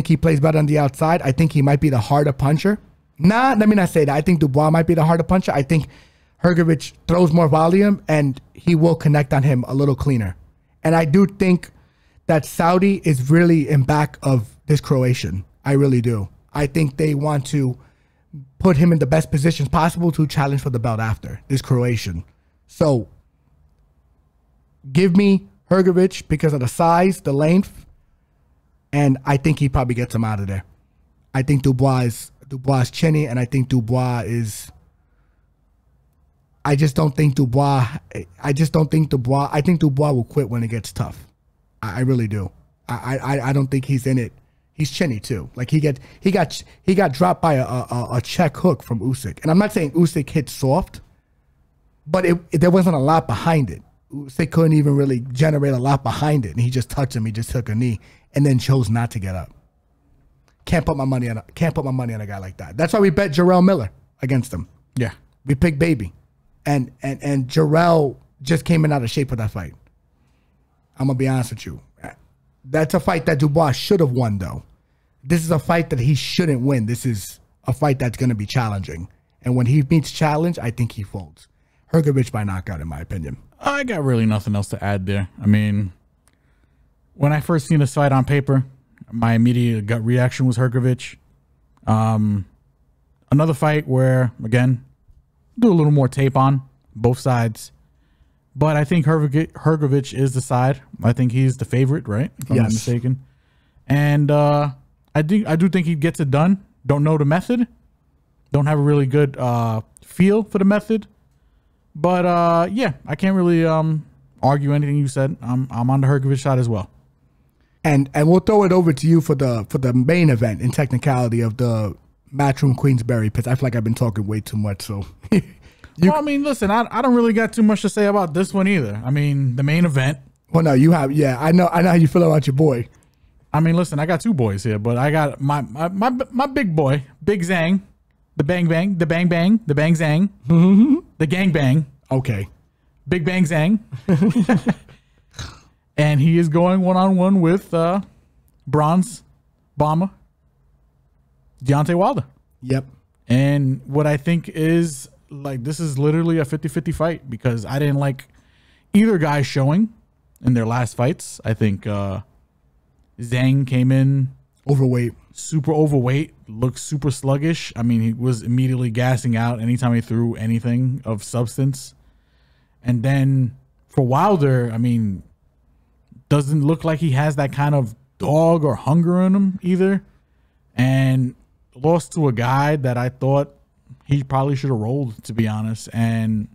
he plays better on the outside. I think he might be the harder puncher. Let me not say that. I think Dubois might be the harder puncher. I think Hrgović throws more volume, and he will connect on him a little cleaner. And I do think that Saudi is really in back of this Croatian. I really do. I think they want to put him in the best positions possible to challenge for the belt after this Croatian. So give me Hrgović because of the size, the length, and I think he probably gets him out of there. I think Dubois is chinny, and I think Dubois is. I think Dubois will quit when it gets tough. I really do. I don't think he's in it. He's chinny too. Like he got dropped by a check hook from Usyk. And I'm not saying Usyk hit soft, but there wasn't a lot behind it. Usyk couldn't even really generate a lot behind it. And he just touched him. He just took a knee and then chose not to get up. Can't put my money on a guy like that. That's why we bet Jarrell Miller against him. Yeah. We picked Baby. And Jarrell just came in out of shape for that fight. I'm going to be honest with you. That's a fight that Dubois should have won, though. This is a fight that he shouldn't win. This is a fight that's going to be challenging. And when he meets challenge, I think he folds. Hrgović by knockout, in my opinion. I got really nothing else to add there. I mean, when I first seen this fight on paper, my immediate gut reaction was Hrgović. Another fight where, again, do a little more tape on. both sides. But I think Hrgović is the side. I think he's the favorite, right? If I'm not mistaken. And I do think he gets it done. Don't know the method. Don't have a really good feel for the method. But yeah, I can't really argue anything you said. I'm on the Hrgović side as well. And we'll throw it over to you for the main event in technicality of the Matchroom Queensbury, because I feel like I've been talking way too much. So. Well, I mean, listen, I don't really got too much to say about this one either. I mean, the main event. Well, no, you have. Yeah, I know how you feel about your boy. I mean, listen, I got two boys here, but I got my big boy, Big Zhang, the bang bang, the bang bang, the bang Zhang, the gang bang. Okay. Big Bang Zhang. And he is going one-on-one with Bronze Bomber Deontay Wilder. Yep. And what I think is, like, this is literally a 50-50 fight, because I didn't like either guy showing in their last fights. I think Zhang came in overweight, super overweight, looked super sluggish. I mean, he was immediately gassing out anytime he threw anything of substance. And then for Wilder, I mean, doesn't look like he has that kind of dog or hunger in him either. And lost to a guy that I thought he probably should have rolled, to be honest. And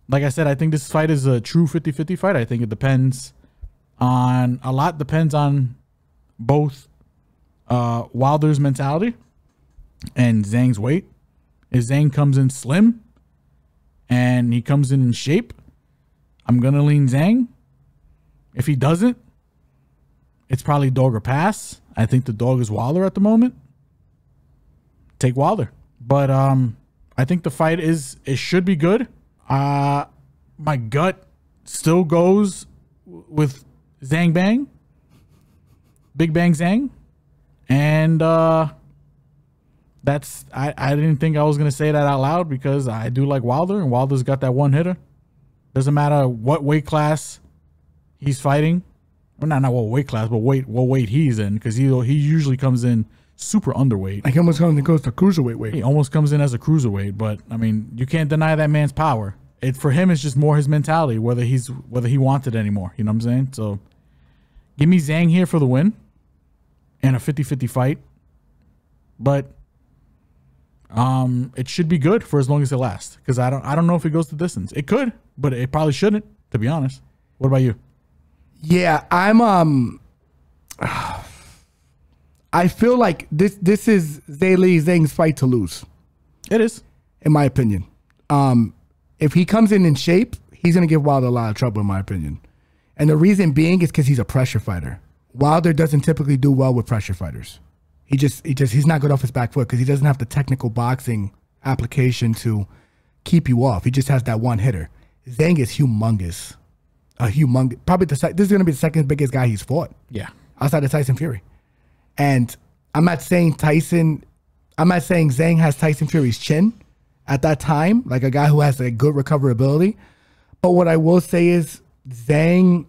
like I said, I think this fight is a true 50-50 fight. I think it depends on, a lot depends on both Wilder's mentality and Zhang's weight. If Zhang comes in slim and he comes in shape, I'm going to lean Zhang. If he doesn't, it's probably dog or pass. I think the dog is Wilder at the moment. Take Wilder. But I think the fight it should be good. My gut still goes with Zhang Bang. Big Bang Zhang. And that's I didn't think I was gonna say that out loud, because I do like Wilder, and Wilder's got that one hitter. Doesn't matter what weight class he's fighting. Well, not what weight class, but what weight he's in, because he usually comes in super underweight. Like, he almost goes to cruiserweight weight. He almost comes in as a cruiserweight, but I mean, you can't deny that man's power. For him, it's just more his mentality, whether he wants it anymore. You know what I'm saying? So give me Zhang here for the win in a 50-50 fight. But it should be good for as long as it lasts, because I don't know if it goes the distance. It could, but it probably shouldn't, to be honest. What about you? Yeah, I feel like this is Zhilei Zhang's fight to lose. It is, in my opinion. If he comes in shape, he's gonna give Wilder a lot of trouble, in my opinion. And the reason being is because he's a pressure fighter. Wilder doesn't typically do well with pressure fighters. He's not good off his back foot, because he doesn't have the technical boxing application to keep you off. He just has that one hitter. Zhang is humongous. Probably this is going to be the second biggest guy he's fought. Yeah. Outside of Tyson Fury. And I'm not saying Zhang has Tyson Fury's chin at that time, like a guy who has a good recoverability. But what I will say is Zhang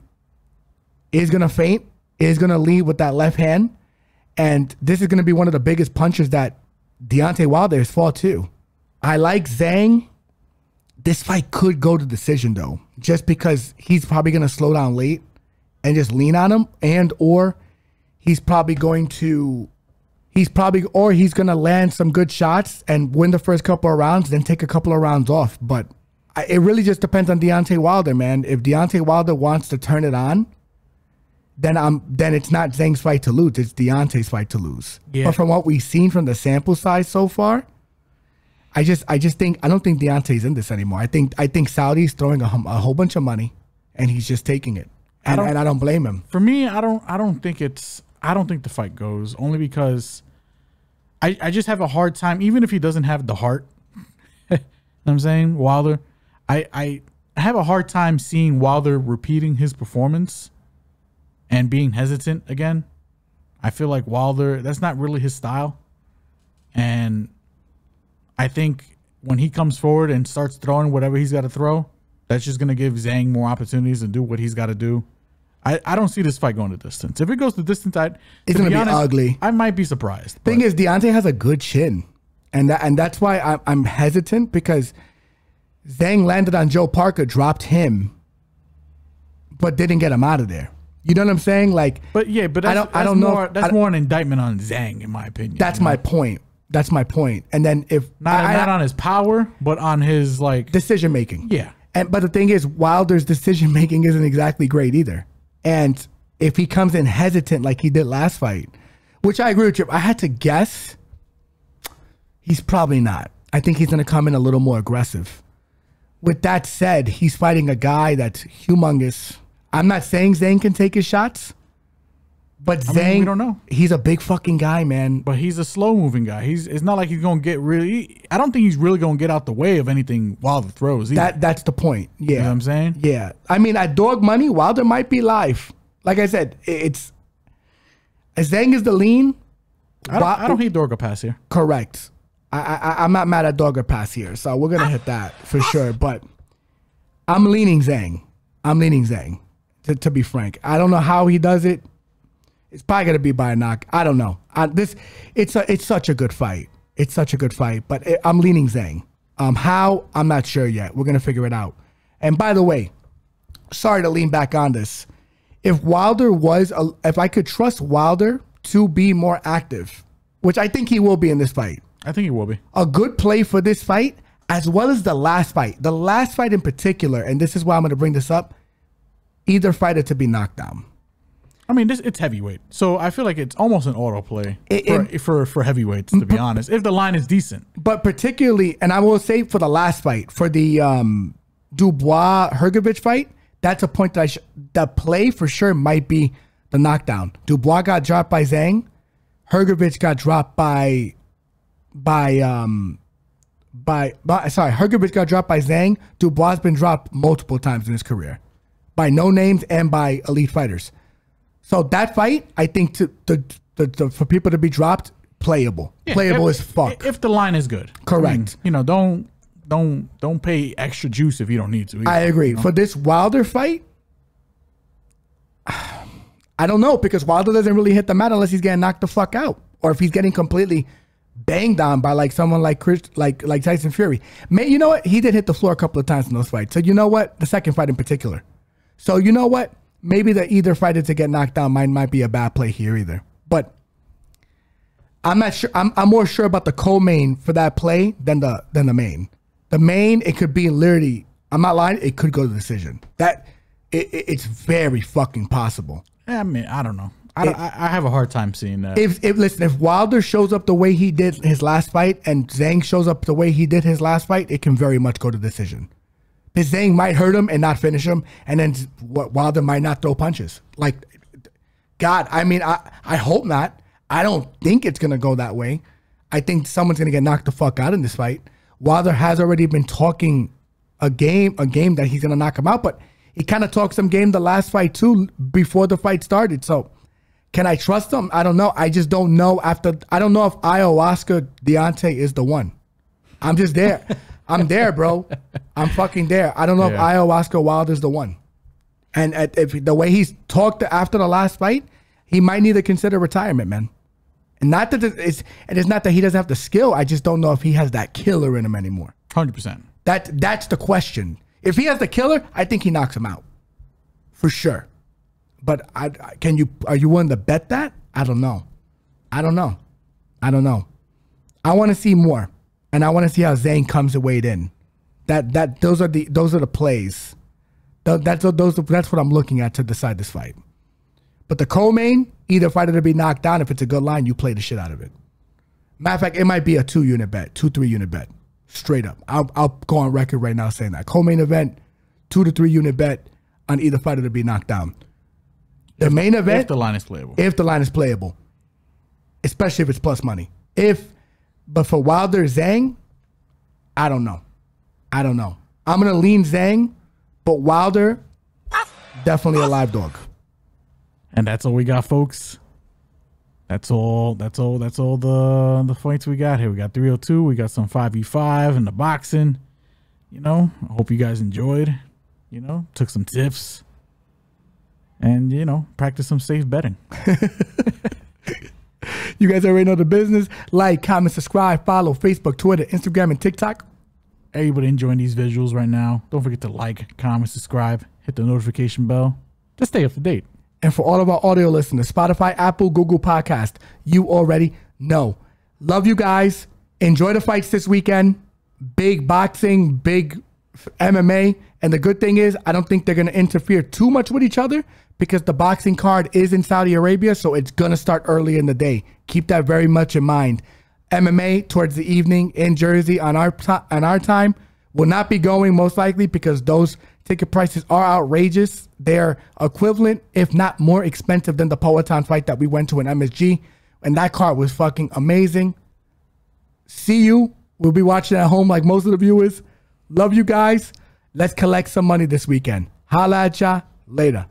is going to feint, is going to lead with that left hand. And this is going to be one of the biggest punches that Deontay Wilder has fought too. I like Zhang. This fight could go to decision though, just because he's probably going to slow down late and just lean on him, or he's going to land some good shots and win the first couple of rounds, then take a couple of rounds off. But it really just depends on Deontay Wilder, man. If Deontay Wilder wants to turn it on, then it's not Zhang's fight to lose, it's Deontay's fight to lose. Yeah. But from what we've seen from the sample size so far, I don't think Deontay's in this anymore. I think Saudi's throwing a whole bunch of money, and he's just taking it. And I don't blame him. For me, I don't think the fight goes, only because I just have a hard time, even if he doesn't have the heart. You know what I'm saying? Wilder, I have a hard time seeing Wilder repeating his performance and being hesitant again. I feel like Wilder, that's not really his style. And I think when he comes forward and starts throwing whatever he's got to throw, that's just going to give Zhang more opportunities to do what he's got to do. I don't see this fight going the distance. If it goes the distance, it's going to be ugly. I might be surprised. Thing is, Deontay has a good chin, and that's why I'm hesitant, because Zhang landed on Joe Parker, dropped him, but didn't get him out of there. You know what I'm saying? Like, but I don't know. That's more an indictment on Zhang, in my opinion. That's my point. That's my point. And then if not on his power, but on his like decision making. Yeah. But the thing is, Wilder's decision making isn't exactly great either. And if he comes in hesitant like he did last fight, which I agree with you, I had to guess, he's probably not. I think he's going to come in a little more aggressive. With that said, he's fighting a guy that's humongous. I'm not saying Zhang can take his shots, but Zhang, we don't know. He's a big fucking guy, man. But he's a slow moving guy. It's not like he's going to get really. I don't think he's really going to get out the way of anything Wilder throws. That's the point. Yeah, you know what I'm saying? Yeah, I mean, at dog money, Wilder might be live. Like I said, it's Zhang is the lean. I don't hate Dorga pass here. Correct. I'm not mad at Dorga pass here, so we're gonna hit that for sure. But I'm leaning Zhang. To be frank, I don't know how he does it. It's probably gonna be by a knock. I don't know. It's such a good fight. It's such a good fight. But I'm leaning Zhang. How? I'm not sure yet. We're gonna figure it out. And by the way, sorry to lean back on this. If I could trust Wilder to be more active, which I think he will be in this fight. I think he will be. A good play for this fight, as well as the last fight. The last fight in particular, and this is why I'm going to bring this up, either fighter to be knocked down. I mean, it's heavyweight. So I feel like it's almost an auto play for heavyweights, to be honest, if the line is decent. But particularly, and I will say for the last fight, for the Dubois-Hrgovic fight, that's a point that the play for sure might be the knockdown. Dubois got dropped by Zhang. Hrgovic got dropped by Hrgovic got dropped by Zhang. Dubois has been dropped multiple times in his career by no names and by elite fighters. So that fight, I think for people to be dropped, playable. Yeah, playable as fuck. If the line is good. Correct. I mean, don't pay extra juice if you don't need to either, I agree. You know? For this Wilder fight, I don't know, because Wilder doesn't really hit the mat unless he's getting knocked the fuck out, or if he's getting completely banged on by like someone like Tyson Fury. You know what? He did hit the floor a couple of times in those fights. So you know what? The second fight in particular. So you know what? Maybe the either fighter to get knocked down might be a bad play here either. But I'm not sure. I'm more sure about the co-main for that play than the main. The main, it could be literally, I'm not lying, it could go to decision. It's very fucking possible. I mean, I don't know. I have a hard time seeing that. If Wilder shows up the way he did his last fight and Zhang shows up the way he did his last fight, it can very much go to decision. Because Zhang might hurt him and not finish him, and then Wilder might not throw punches. Like, God, I mean, I hope not. I don't think it's going to go that way. I think someone's going to get knocked the fuck out in this fight. Wilder has already been talking a game that he's going to knock him out, but he kind of talked some game the last fight too before the fight started. So can I trust him? I don't know. I just don't know. I don't know if ayahuasca Deontay is the one. I'm just there. I'm there, bro. I'm fucking there. I don't know if ayahuasca Wilder's the one. And if the way he's talked after the last fight, he might need to consider retirement, man. And not that it's not that he doesn't have the skill. I just don't know if he has that killer in him anymore. 100%. That's the question. If he has the killer, I think he knocks him out for sure. But are you willing to bet that? I don't know. I want to see more, and I want to see how Zhang comes to wade in. Those are the plays. That's what I'm looking at to decide this fight. But the co-main, either fighter to be knocked down. If it's a good line, you play the shit out of it. Matter of fact, it might be a 2-unit bet, 2-3 unit bet, straight up. I'll go on record right now saying that co-main event, 2 to 3 unit bet on either fighter to be knocked down. The main event, if the line is playable. If the line is playable, especially if it's plus money. But for Wilder Zhang, I don't know. I'm gonna lean Zhang, but Wilder definitely a live dog. And that's all we got, folks. That's all the fights we got here. We got 302. We got some 5v5 and the boxing. You know, I hope you guys enjoyed. You know, took some tips. And, you know, practice some safe betting. You guys already know the business. Like, comment, subscribe, follow Facebook, Twitter, Instagram, and TikTok. everybody enjoying these visuals right now. Don't forget to like, comment, subscribe, hit the notification bell. Just stay up to date. And for all of our audio listeners, Spotify, Apple, Google Podcast, you already know. Love you guys. Enjoy the fights this weekend. Big boxing, big MMA. And the good thing is, I don't think they're going to interfere too much with each other because the boxing card is in Saudi Arabia, so it's going to start early in the day. Keep that very much in mind. MMA towards the evening in Jersey on our time will not be going most likely because those ticket prices are outrageous. They're equivalent, if not more expensive than the Powhatan fight that we went to in MSG. And that card was fucking amazing. See you. We'll be watching at home like most of the viewers. Love you guys. Let's collect some money this weekend. Holla at ya later.